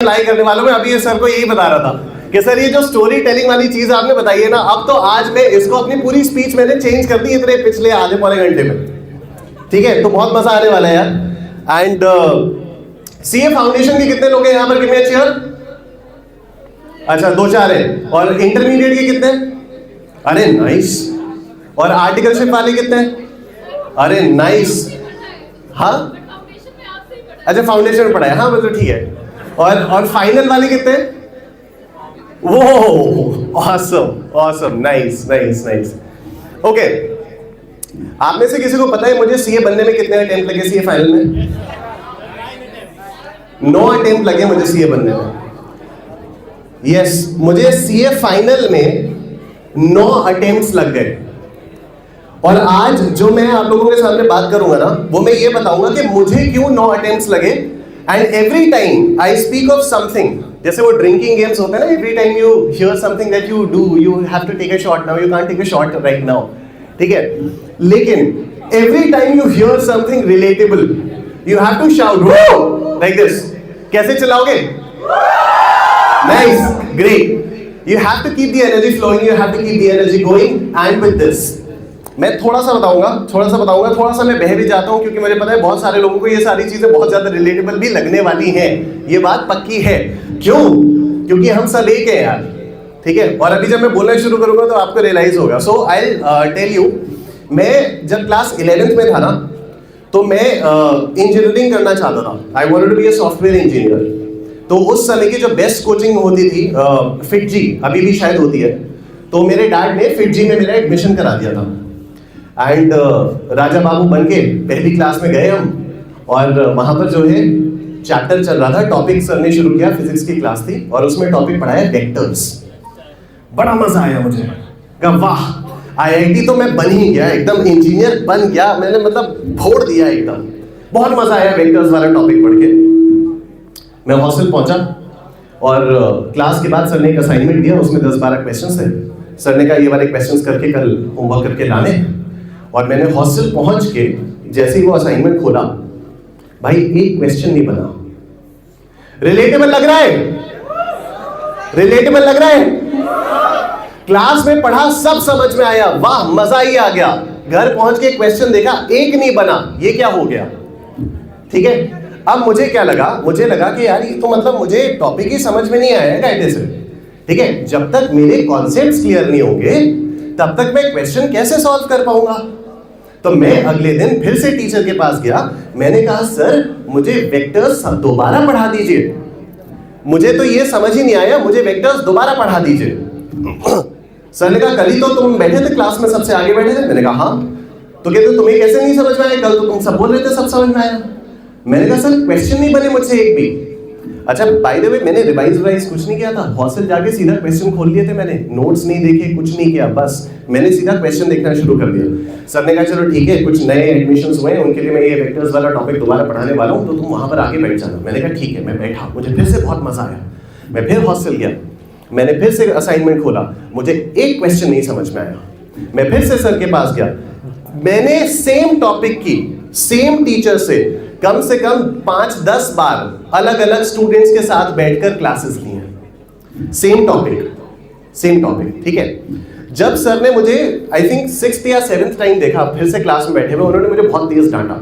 Apply करने वालों में अभी ये सर को यही बता रहा था कि सर ये जो स्टोरी टेलिंग वाली चीज आपने बताई है ना, अब तो आज मैं इसको अपनी पूरी स्पीच मैंने चेंज कर दी इतने पिछले आधे पौने घंटे में। ठीक है, तो बहुत मजा आने वाला है यार। एंड सीए फाउंडेशन के कितने लोग हैं यहाँ पर? कितने चेयर? अच्छा, 2-4 है। और इंटरमीडिएट के कितने? अरे नाइस। और आर्टिकलशिप वाले कितने? अरे नाइस। हाँ अच्छा, फाउंडेशन में पढ़ा है, हाँ मतलब ठीक है। और फाइनल वाले कितने? वो awesome awesome, nice nice nice. Okay, आप में से किसी को पता है मुझे सीए बनने में कितने अटेम्प्ट लगे? सीए फाइनल में 9 अटेम्प्ट लगे मुझे सीए बनने में। यस, मुझे सीए फाइनल में 9 अटेम्प्ट्स लग गए। और आज जो मैं आप लोगों के सामने बात करूंगा ना, वो मैं ये बताऊंगा कि मुझे क्यों 9 अटेम्प्ट्स लगे। And every time I speak of something, जैसे वो ड्रिंकिंग गेम्स होते हैं ना, every time you hear something that you do, you have to take a shot now, you can't take a shot right now, ठीक है? लेकिन every time you hear something relatable, you have to shout like this. कैसे चलाओगे? Nice, great. You have to keep the energy flowing, you have to keep the energy going. And with this मैं थोड़ा सा बताऊंगा, थोड़ा सा मैं बह भी जाता हूं, क्योंकि मुझे पता है बहुत सारे लोगों को ये सारी चीजें बहुत ज्यादा रिलेटेबल भी लगने वाली हैं। ये बात पक्की है। क्यों? क्योंकि हम सब एक है यार, ठीक है? और अभी जब मैं बोलना शुरू करूंगा तो आपको रियलाइज होगा। सो आई टेल यू, मैं जब क्लास 11th में था ना, तो मैं इंजीनियरिंग करना चाहता था। I wanted to be a software engineer. तो उस समय की जो बेस्ट कोचिंग होती थी फिटजी, अभी भी शायद होती है, तो मेरे डैड ने फिटजी में मेरा एडमिशन करा दिया था। एंड राजा बाबू बन के पहली क्लास में गए हम, और वहां पर जो है चैप्टर चल रहा था, टॉपिक सर ने शुरू किया, फिजिक्स की क्लास थी, और उसमें टॉपिक पढ़ाया वेक्टर्स। बड़ा मजा आया मुझे, कहा वाह, आईआईटी तो मैं बन ही गया, एकदम इंजीनियर बन गया मैंने, मतलब फोड़ दिया एकदम। बहुत मजा आया वेक्टर्स वाला टॉपिक पढ़ के। मैं हॉस्टल पहुंचा और क्लास के बाद सर ने एक असाइनमेंट दिया, उसमें 10-12 क्वेश्चंस थे। सर ने कहा ये वाले क्वेश्चंस करके कल होमवर्क करके लाने। और मैंने हॉस्टल पहुंच के जैसे ही वो असाइनमेंट खोला, भाई एक क्वेश्चन नहीं बना। रिलेटेबल लग रहा है? रिलेटेबल लग रहा है? क्लास में पढ़ा, सब समझ में आया, वाह मजा ही आ गया। घर पहुंच के क्वेश्चन देखा, एक नहीं बना। ये क्या हो गया? ठीक है, अब मुझे क्या लगा? मुझे लगा कि यार ये तो मतलब मुझे टॉपिक ही समझ में नहीं आया कायदे से। ठीक है, जब तक मेरे कॉन्सेप्ट्स क्लियर नहीं होंगे तब तक मैं क्वेश्चन कैसे सॉल्व कर पाऊंगा? तो मैं अगले दिन फिर से टीचर के पास गया। मैंने कहा सर मुझे वेक्टर्स दोबारा पढ़ा दीजिए, मुझे तो ये समझ ही नहीं आया, मुझे वेक्टर्स दोबारा पढ़ा दीजिए। सर ने कहा कल ही तो तुम बैठे थे क्लास में, सबसे आगे बैठे थे। मैंने कहा हाँ। तो कहते तुम्हें कैसे नहीं समझ में आया? कल तो तुम सब बोल रहे थे सब समझ में आया। मैंने कहा सर क्वेश्चन नहीं बने मुझसे एक भी। अच्छा बाय द वे, मैंने रिवाइज कुछ नहीं किया था, हॉस्टल जाके सीधा क्वेश्चन खोल लिए थे मैंने, नोट्स नहीं देखे, कुछ नहीं किया, बस मैंने सीधा क्वेश्चन देखना शुरू कर दिया। सर ने कहा चलो ठीक है, कुछ नए एडमिशंस हुए हैं, उनके लिए मैं ये वेक्टर्स वाला टॉपिक दोबारा पढ़ाने वाला हूँ, तो तुम वहां पर आके बैठ जाना। मैंने कहा ठीक है। मैं बैठा, मुझे फिर से बहुत मजा आया। मैं फिर हॉस्टल गया, मैंने फिर से असाइनमेंट खोला, मुझे एक क्वेश्चन नहीं समझ में आया। मैं फिर से सर के पास गया, मैंने सेम टॉपिक की सेम टीचर से कम 5-10 बार अलग अलग स्टूडेंट्स के साथ बैठकर क्लासेस ली हैं। सेम टॉपिक, ठीक है? जब सर ने मुझे आई थिंक 6th या 7th टाइम देखा फिर से क्लास में बैठे हुए, उन्होंने मुझे बहुत तेज डांटा।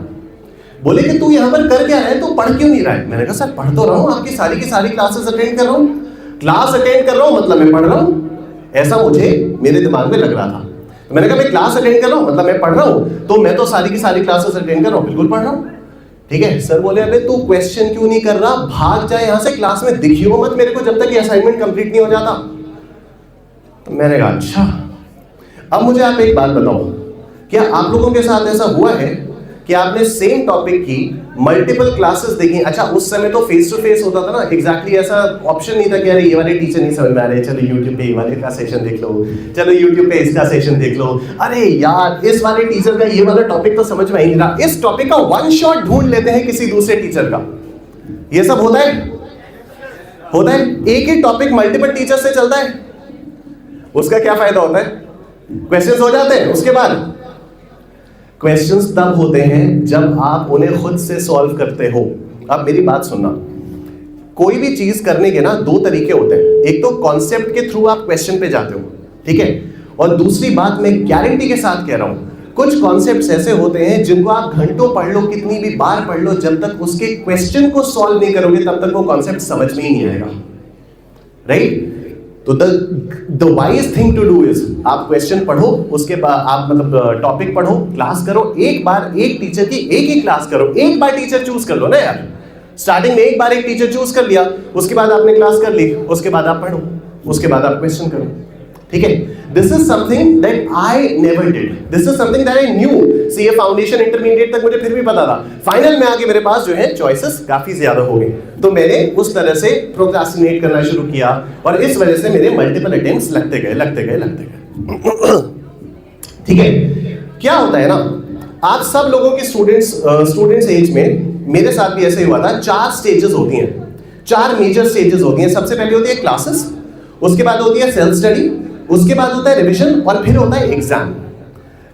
बोले कि तू यहाँ पर कर क्या रहा है, तू पढ़ क्यों नहीं रहा है? मैंने कहा सर पढ़ तो रहा हूँ, आपकी सारी की सारी क्लासेस अटेंड कर रहा हूँ। क्लास अटेंड कर रहा हूँ मतलब मैं पढ़ रहा हूँ, ऐसा मुझे मेरे दिमाग में लग रहा था। तो मैंने कहा मैं क्लास अटेंड कर रहा हूँ मतलब मैं पढ़ रहा हूँ, तो मैं तो सारी की सारी क्लासेस अटेंड कर रहा हूँ, बिल्कुल पढ़ रहा हूँ। ठीक है, सर बोले अबे तू क्वेश्चन क्यों नहीं कर रहा, भाग जा यहाँ से, क्लास में दिखियो मत मेरे को जब तक ये असाइनमेंट कंप्लीट नहीं हो जाता। तो मैंने कहा अच्छा। अब मुझे आप एक बात बताओ, क्या आप लोगों के साथ ऐसा हुआ है कि आपने सेम टॉपिक की मल्टीपल क्लासेस देखी? अच्छा उस समय तो फेस टू फेस होता था ना, एग्जैक्टली ऐसा ऑप्शन नहीं था कि अरे ये वाले टीचर नहीं समझ में आ रहे, चलो यूट्यूब पे ये वाले का सेशन देख लो, चलो यूट्यूब पे इसका सेशन देख लो, अरे यार इस वाले टीचर का ये वाला टॉपिक तो समझ में ही नहीं रहा, इस टॉपिक का वन शॉट ढूंढ लेते हैं किसी दूसरे टीचर का। ये सब होता है? एक ही टॉपिक मल्टीपल टीचर से चलता है, उसका क्या फायदा होता है? क्वेश्चंस हो जाते हैं, उसके बाद क्वेश्चंस तब होते हैं जब आप उन्हें खुद से सॉल्व करते हो। अब मेरी बात सुनना, कोई भी चीज करने के ना दो तरीके होते हैं। एक तो कॉन्सेप्ट के थ्रू आप क्वेश्चन पे जाते हो, ठीक है, और दूसरी बात मैं गारंटी के साथ कह रहा हूं, कुछ कॉन्सेप्ट्स ऐसे होते हैं जिनको आप घंटों पढ़ लो, कितनी भी बार पढ़ लो, जब तक उसके क्वेश्चन को सॉल्व नहीं करोगे तब तक वो कॉन्सेप्ट समझ में ही नहीं आएगा, राइट? तो the wise thing to do is आप क्वेश्चन पढ़ो, उसके बाद आप मतलब टॉपिक पढ़ो, क्लास करो, एक बार एक टीचर की एक ही क्लास करो, एक बार टीचर चूज कर लो ना यार। स्टार्टिंग में एक बार एक टीचर चूज कर लिया, उसके बाद आपने क्लास कर ली, उसके बाद आप पढ़ो, उसके बाद आप क्वेश्चन करो, ठीक है? This is something that I never did, this is something that I knew. CA foundation intermediate तक मुझे फिर भी पता था, फाइनल में आके मेरे पास जो है चॉइसेस काफी ज्यादा हो गए, तो मैंने उस तरह से प्रोक्रास्टिनेट करना शुरू किया और इस वजह से मेरे मल्टीपल अटेम्प्ट्स लगते गए। ठीक है? क्या होता है ना, आप सब लोगों के स्टूडेंट्स एज में, मेरे साथ भी ऐसे ही हुआ था, 4 स्टेजेस होती हैं, 4 मेजर स्टेजेस होती हैं। सबसे पहले होती है क्लासेस, उसके बाद होती है सेल्फ स्टडी, उसके बाद होता है रिवीजन और फिर होता है एग्जाम।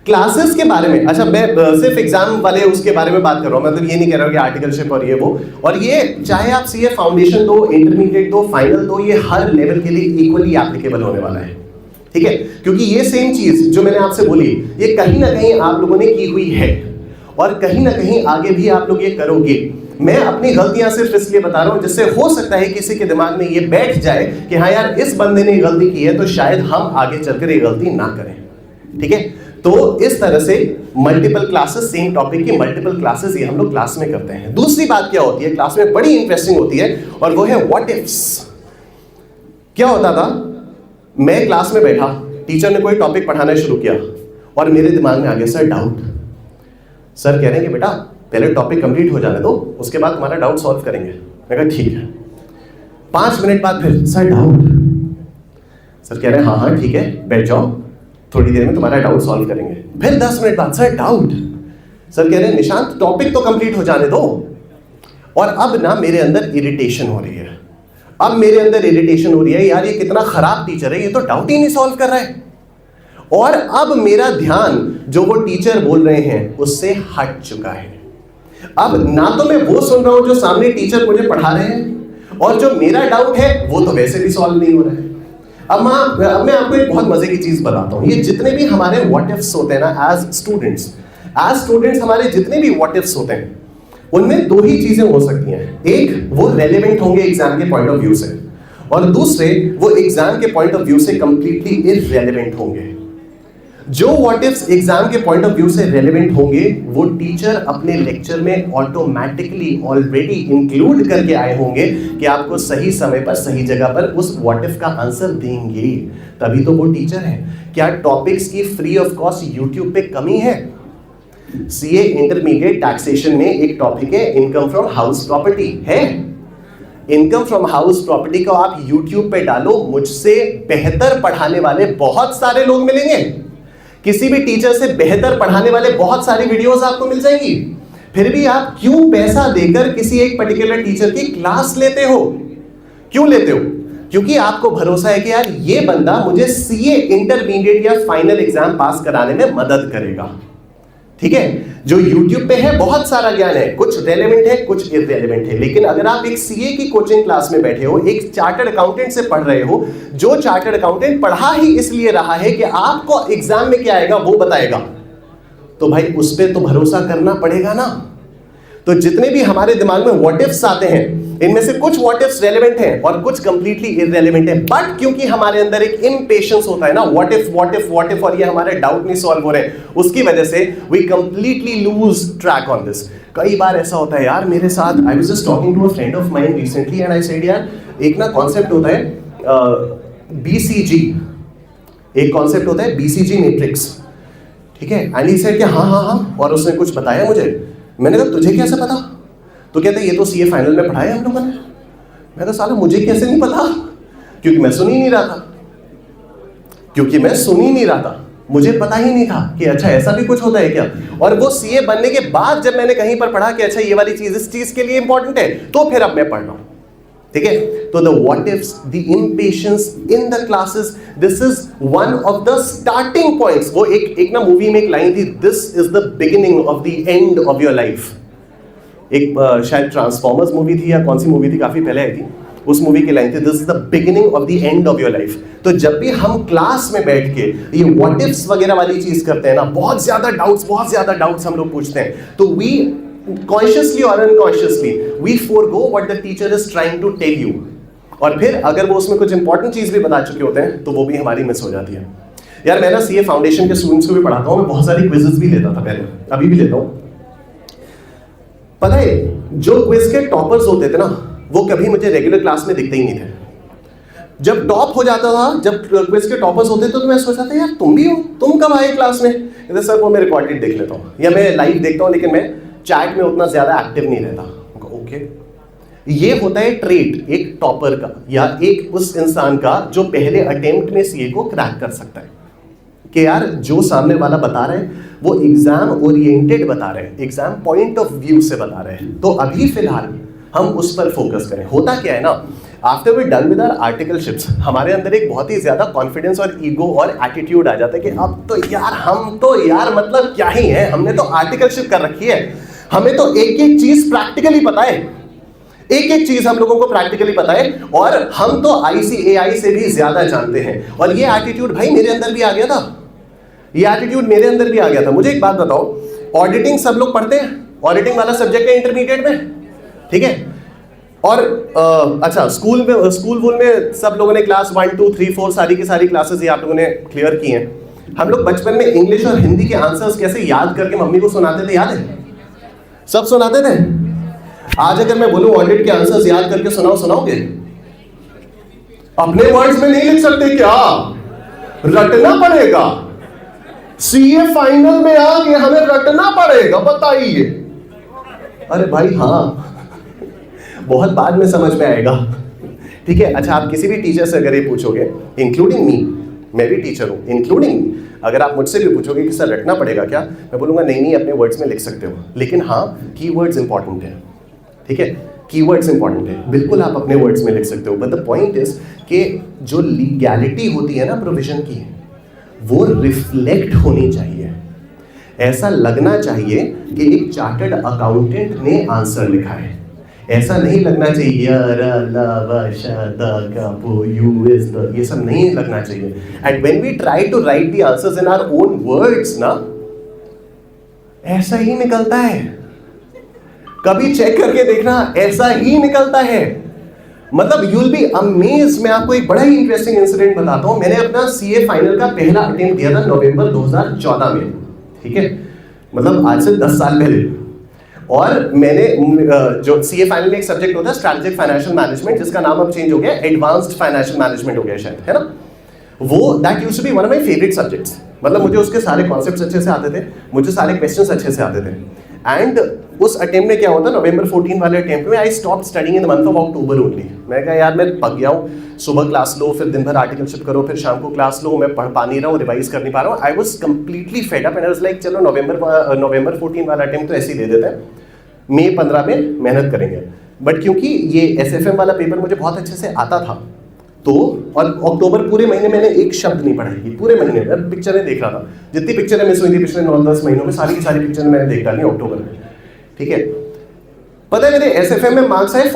क्लासेस के बारे में, अच्छा मैं सिर्फ एग्जाम वाले उसके बारे में बात कर रहा हूं, मतलब ये नहीं कह रहा हूं कि आर्टिकलशिप और ये वो, और ये चाहे आप सीए फाउंडेशन दो, इंटरमीडिएट दो, फाइनल दो, ये हर लेवल के लिए इक्वली एप्लीकेबल होने वाला है, ठीक है? क्योंकि ये सेम चीज जो मैंने आपसे बोली, ये कहीं ना कहीं आप लोगों ने की हुई है और कहीं ना कहीं आगे भी आप लोग ये करोगे। मैं अपनी गलतियां सिर्फ इसलिए बता रहा हूं जिससे हो सकता है किसी के दिमाग में ये बैठ जाए कि हाँ यार इस बंदे ने गलती की है तो शायद हम आगे चलकर ये गलती ना करें, ठीक है? तो इस तरह से मल्टीपल क्लासेस, सेम टॉपिक की मल्टीपल क्लासेस ये हम लोग क्लास में करते हैं। दूसरी बात क्या होती है क्लास में, बड़ी इंटरेस्टिंग होती है, और वो है व्हाट इफ्स। क्या होता था, मैं क्लास में बैठा, टीचर ने कोई टॉपिक पढ़ाना शुरू किया और मेरे दिमाग में आ गया सर डाउट। सर कह रहे हैं कि बेटा पहले टॉपिक कंप्लीट हो जाने दो, उसके बाद तुम्हारा डाउट सॉल्व करेंगे। मैं कहा ठीक है। 5 मिनट बाद फिर सर डाउट। सर कह रहे हैं हाँ ठीक है, बैठ जाओ, थोड़ी देर में तुम्हारा डाउट सॉल्व करेंगे। फिर 10 मिनट बाद सर डाउट। सर कह रहे हैं निशांत टॉपिक तो कंप्लीट हो जाने दो। और अब ना मेरे अंदर इरिटेशन हो रही है, अब मेरे अंदर इरिटेशन हो रही है, यार ये कितना खराब टीचर है, ये तो डाउट ही नहीं सॉल्व कर रहा है। और अब मेरा ध्यान जो वो टीचर बोल रहे हैं उससे हट चुका है। अब ना तो मैं वो सुन रहा हूं जो सामने टीचर मुझे पढ़ा रहे हैं, और जो मेरा डाउट है वो तो वैसे भी सॉल्व नहीं हो रहा है। अब मैं आपको एक बहुत मजे की चीज बताता हूं। ये जितने भी हमारे व्हाट इफ्स होते हैं ना एज स्टूडेंट्स हमारे जितने भी व्हाट इफ्स होते हैं उनमें 2 ही चीजें हो सकती हैं। एक, वो रेलेवेंट होंगे एग्जाम के पॉइंट ऑफ व्यू से, और दूसरे वो एग्जाम के पॉइंट ऑफ व्यू से कंप्लीटली इररेलेवेंट होंगे। जो व्हाट इफ्स एग्जाम के पॉइंट ऑफ व्यू से रेलेवेंट होंगे वो टीचर अपने लेक्चर में ऑटोमेटिकली ऑलरेडी इंक्लूड करके आए होंगे कि आपको सही समय पर सही जगह पर उस व्हाट इफ का आंसर देंगे, तभी तो वो टीचर है। क्या टॉपिक्स की फ्री ऑफ कॉस्ट यूट्यूब पे कमी है? सीए इंटरमीडिएट टैक्सेशन में एक टॉपिक है इनकम फ्रॉम हाउस प्रॉपर्टी है। इनकम फ्रॉम हाउस प्रॉपर्टी को आप यूट्यूब पे डालो, मुझसे बेहतर पढ़ाने वाले बहुत सारे लोग मिलेंगे, किसी भी टीचर से बेहतर पढ़ाने वाले बहुत सारी वीडियोस आपको मिल जाएंगी। फिर भी आप क्यों पैसा देकर किसी एक पर्टिकुलर टीचर की क्लास लेते हो? क्यों लेते हो? क्योंकि आपको भरोसा है कि यार ये बंदा मुझे सीए इंटरमीडिएट या फाइनल एग्जाम पास कराने में मदद करेगा, ठीक है? जो YouTube पे है बहुत सारा ज्ञान है, कुछ रेलेवेंट है कुछ इररेलेवेंट है, लेकिन अगर आप एक सीए की कोचिंग क्लास में बैठे हो, एक चार्टर्ड अकाउंटेंट से पढ़ रहे हो, जो चार्टर्ड अकाउंटेंट पढ़ा ही इसलिए रहा है कि आपको एग्जाम में क्या आएगा वो बताएगा, तो भाई उस पर तो भरोसा करना पड़ेगा ना। तो जितने भी हमारे दिमाग में व्हाट इफ्स आते हैं, इनमें से कुछ व्हाट इफ्स रेलेवेंट हैं और कुछ कंप्लीटली इररेलेवेंट हैं, बट क्योंकि हमारे अंदर एक इम्पेशंस होता है ना, व्हाट इफ और ये हमारे डाउट नहीं सॉल्व हो रहे हैं, उसकी वजह से we completely lose track on this. कई बार ऐसा होता है यार मेरे साथ, I was just talking to a friend of mine recently and I said यार एक ना कॉन्सेप्ट होता है BCG, एक कॉन्सेप्ट होता है BCG मैट्रिक्स, ठीक है? एंड ही सेड कि हाँ, और उसने कुछ बताया मुझे। मैंने कहा तुझे कैसे पता? तो कहते ये तो सीए फाइनल में पढ़ाया हम लोगों ने। मैं कहा साला मुझे कैसे नहीं पता? क्योंकि मैं सुन ही नहीं रहा था, मुझे पता ही नहीं था कि अच्छा ऐसा भी कुछ होता है क्या। और वो सीए बनने के बाद जब मैंने कहीं पर पढ़ा कि अच्छा ये वाली चीज इस चीज के लिए इंपॉर्टेंट है, तो फिर अब मैं पढ़ रहा हूं, ठीक है? तो the what ifs, the impatience in the classes, this is one of the starting points. वो एक ना मूवी में एक लाइन थी, this is the beginning of the end of your life. एक शायद ट्रांसफॉर्मर्स मूवी थी या कौन सी मूवी थी, काफी पहले आई थी, उस मूवी की लाइन थी, this is the beginning of the end of your life. तो जब भी हम क्लास में बैठ के ये व्हाट इफ्स वगैरह वाली चीज करते हैं ना, बहुत ज्यादा डाउट्स हम लोग पूछते हैं, तो वी कॉन्शियसली और unconsciously we forgo what the teacher is trying to tell you, और फिर अगर वो उसमें कुछ इंपॉर्टेंट चीज भी बता चुके होते हैं तो वो भी हमारी मिस हो जाती है। यार मैं ना सीए फाउंडेशन के स्टूडेंट्स को भी पढ़ाता हूँ, मैं बहुत सारी क्विजेस भी लेता था पहले, अभी भी लेता हूँ। पता है जो क्विज के टॉपर्स होते थे ना, वो कभी मुझे रेगुलर क्लास में दिखते ही नहीं थे। जब टॉप हो जाता था, जब क्विज के टॉपर्स होते थे, तो मैं सोचता था यार तुम भी हो, तुम कब आए क्लास में? कहते सर वो मैं रिकॉर्डेड देख लेता हूँ या मैं लाइव देखता हूँ, लेकिन मैं चैट में उतना ज्यादा एक्टिव नहीं रहता। ओके, ये होता है ट्रेट एक टॉपर का या एक उस इंसान का जो पहले अटेम्प्ट में सीए को क्रैक कर सकता है, कि यार जो सामने वाला बता रहे हैं वो एग्जाम ओरिएंटेड बता रहे हैं, एग्जाम पॉइंट ऑफ व्यू से बता रहे हैं, तो अभी फिलहाल हम उस पर फोकस करें। होता क्या है ना, after we done with our articleships, हमारे अंदर एक बहुत ही ज्यादा कॉन्फिडेंस और ईगो और एटीट्यूड आ जाता है कि अब तो यार हम तो यार मतलब क्या ही है, हमने तो आर्टिकलशिप कर रखी है, हमें तो एक एक चीज प्रैक्टिकली पता है, एक एक चीज हम लोगों को प्रैक्टिकली पता है, और हम तो आईसीएआई से भी ज्यादा जानते हैं। और ये एटीट्यूड भाई मेरे अंदर भी आ गया था, ये एटीट्यूड मेरे अंदर भी आ गया था। मुझे एक बात बताओ, ऑडिटिंग सब लोग पढ़ते हैं, ऑडिटिंग वाला सब्जेक्ट है इंटरमीडिएट में, ठीक है? और अच्छा स्कूल वूल में सब लोगों ने क्लास 1 2 3 4 सारी की सारी क्लासेस ये आप लोगों ने क्लियर की हैं। हम लोग बचपन में इंग्लिश और हिंदी के आंसर्स कैसे याद करके मम्मी को सुनाते थे, याद है? सब सुनाते थे। आज अगर मैं बोलूं ऑडिट के आंसर्स याद करके सुनाओ, सुनाओगे? अपने वर्ड्स में नहीं लिख सकते क्या? रटना पड़ेगा। सीए फाइनल में आके हमें रटना पड़ेगा, बताइए। अरे भाई हाँ, बहुत बाद में समझ में आएगा, ठीक है? अच्छा, आप किसी भी टीचर से अगर ये पूछोगे, इंक्लूडिंग मी, मैं भी टीचर हूं, इंक्लूडिंग, अगर आप मुझसे भी पूछोगे कि सर रटना पड़ेगा क्या, मैं बोलूंगा नहीं अपने वर्ड्स में लिख सकते हो, लेकिन हाँ कीवर्ड्स इंपॉर्टेंट है, ठीक है? कीवर्ड्स इंपॉर्टेंट है, बिल्कुल आप अपने वर्ड्स में लिख सकते हो, बट द पॉइंट इज कि जो लीगैलिटी होती है ना प्रोविजन की, वो रिफ्लेक्ट होनी चाहिए। ऐसा लगना चाहिए कि एक चार्टर्ड अकाउंटेंट ने आंसर लिखा है, ऐसा नहीं लगना चाहिए ये सब नहीं लगना चाहिए। And when we try to write the answers in our own words ना, ऐसा ही निकलता है। कभी चेक करके देखना, ऐसा ही निकलता है। मतलब यू विल बी अमेज्ड। मैं आपको एक बड़ा ही इंटरेस्टिंग इंसिडेंट बताता हूं। मैंने अपना सीए फाइनल का पहला अटेम्प्ट दिया था नवंबर 2014 में, ठीक है? मतलब आज से 10 साल पहले। और मैंने जो सीए फाइनल में एक सब्जेक्ट होता है स्ट्रेटेजिक फाइनेंशियल मैनेजमेंट, जिसका नाम अब चेंज हो गया, एडवांस्ड फाइनेंशियल मैनेजमेंट हो गया शायद, है ना? वो that used to be one of my favourite subjects. मतलब मुझे उसके सारे कॉन्सेप्ट्स अच्छे से आते थे, मुझे सारे क्वेश्चंस अच्छे से आते थे। एंड उस अटेम्प्ट में क्या होता, नवंबर 14 वाले अटेम्प्ट में I stop studying in the month of October only. मैं कहा यार मैं पक गया हूँ, सुबह क्लास लो, फिर दिन भर आर्टिकलशिप करो, फिर शाम को क्लास लो, मैं पढ़ पा नहीं रहा हूँ, रिवाइज कर नहीं पा रहा हूँ। I was completely fed up and I was like चलो नवंबर 14 वाला अटेम्प्ट तो ऐसे ही दे देते हैं, मई 15 में मेहनत करेंगे। बट क्योंकि ये एसएफएम वाला पेपर मुझे बहुत अच्छे से आता था, तो और अक्टूबर पूरे महीने मैंने एक शब्द नहीं पढ़ाई, पूरे महीने में पिक्चरें देख रहा था, जितनी पिक्चरें मिस हुई थी पिछले 9-10 महीनों में, सारी की सारी पिक्चरें मैंने देख डाली अक्टूबर में, ठीक है? पता है मेरे एसएफएम में मार्क्स आए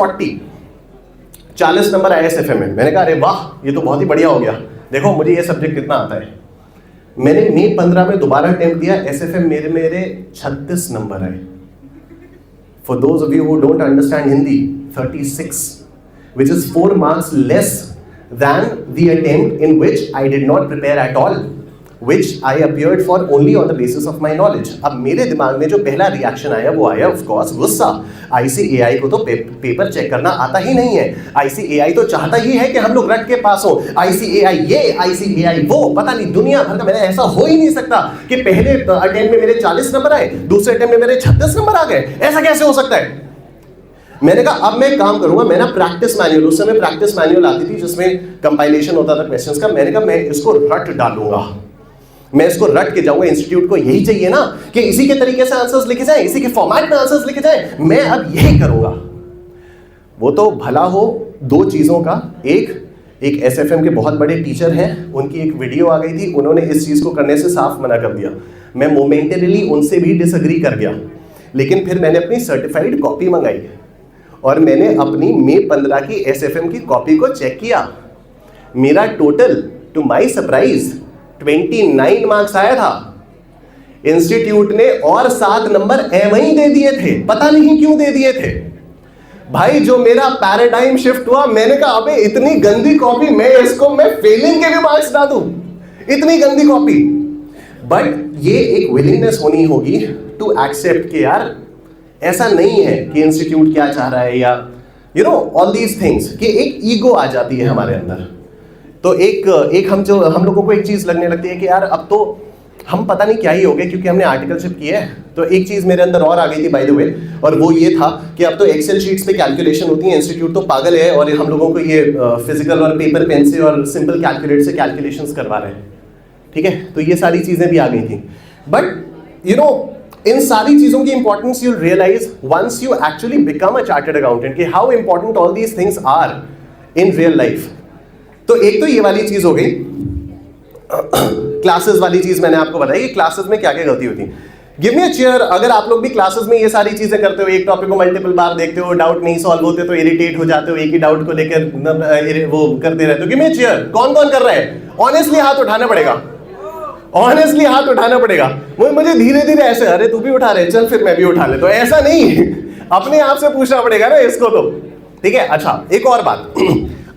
40 नंबर आए एसएफएम में। मैंने कहा अरे वाह, ये तो बहुत ही बढ़िया हो गया, देखो मुझे ये सब्जेक्ट कितना आता है। मैंने मई 15 में दोबारा अटेम्प्ट दिया, एसएफएम मेरे 36 नंबर आए। For those of you who don't understand Hindi, 36, which is 4 marks less than the attempt in which I did not prepare at all, which I appeared for only on the basis of my knowledge. अब मेरे दिमाग में जो पहला reaction आया वो आया of course गुस्सा। आईसीएआई को तो पेपर चेक करना आता ही नहीं है। आईसीएआई तो चाहता ही है कि हम लोग रट के पास हो। आईसीएआई ये, आईसीएआई वो, पता नहीं दुनिया भर का। मैंने ऐसा हो ही नहीं सकता कि पहले अटेम्प्ट में मेरे 40 नंबर आए, दूसरे अटेम्प्ट में मेरे 36 नंबर आ गए, ऐसा कैसे हो सकता है? मैंने कहा अब मैं एक काम करूंगा, मैं ना प्रैक्टिस मैनुअल, उस समय प्रैक्टिस मैनुअल आती थी जिसमें कंपाइलेशन होता था क्वेश्चंस का। मैंने कहा मैं इसको रट डालूंगा, मैं इसको रट के जाऊंगा। इंस्टीट्यूट को यही चाहिए ना कि इसी के तरीके से आंसर्स लिखे जाएं, इसी के फॉर्मेट में आंसर्स लिखे जाएं, मैं अब यही करूंगा। वो तो भला हो दो चीजों का। एक एसएफएम के बहुत बड़े टीचर हैं, उनकी एक वीडियो आ गई थी, उन्होंने इस चीज को करने से साफ मना कर दिया। मैं मोमेंटरीली उनसे भी डिसएग्री कर गया लेकिन फिर मैंने अपनी सर्टिफाइड कॉपी मंगाई और मैंने अपनी मई 15 की SFM की कॉपी को चेक किया। मेरा total to my surprise 29 marks आया था। इंस्टीट्यूट ने और 7 नंबर एम ही दे दिए थे, पता नहीं क्यों दे दिए थे भाई। जो मेरा पैराडाइम शिफ्ट हुआ, मैंने कहा अबे इतनी गंदी कॉपी, मैं फेलिंग के भी मार्क्स ना दूं, इतनी गंदी कॉपी। बट ये एक विलिंगनेस होनी होगी टू एक्सेप्ट कि यार ऐसा नहीं है कि इंस्टीट्यूट क्या चाह रहा है, या you know all these things, कि एक ईगो आ जाती है हमारे अंदर। तो एक हम लोगों को एक चीज लगने लगती है कि यार अब तो हम पता नहीं क्या ही हो गए, क्योंकि हमने आर्टिकलशिप की है। तो एक चीज मेरे अंदर और आ गई थी बाय द वे, और वो ये था कि अब तो एक्सेल शीट्स पे कैलकुलेशन होती है, इंस्टीट्यूट तो पागल है और हम लोगों को ये फिजिकल और पेपर पेन से और सिंपल कैलकुलेटर से कैलकुलेशंस करवा रहे हैं, ठीक है। तो ये सारी चीजें भी आ गई थी। बट यू नो इन सारी चीजों की importance you realise once you actually become a chartered accountant, कि how important all these things are in real life. तो एक तो ये वाली चीज हो गई, क्लासेस वाली चीज मैंने आपको बताई कि क्लासेस में क्या क्या गलती होती है। गिव मी अ चेयर अगर आप लोग भी क्लासेस में ये सारी चीजें करते हो, एक टॉपिक को मल्टीपल बार देखते हो, डाउट नहीं सॉल्व होते तो इरिटेट हो जाते हो, एक ही डाउट को लेकर वो करते रहते हो। गिव मी अ चेयर, कौन कौन कर रहा है? ऑनेस्टली हाथ उठाना पड़ेगा, ऑनेस्टली हाथ उठाना पड़ेगा। मुझे धीरे धीरे ऐसे, अरे तू भी उठा रहे, चल फिर मैं भी उठा ले, तो ऐसा नहीं अपने आप से पूछना पड़ेगा ना इसको तो, ठीक है। अच्छा एक और बात,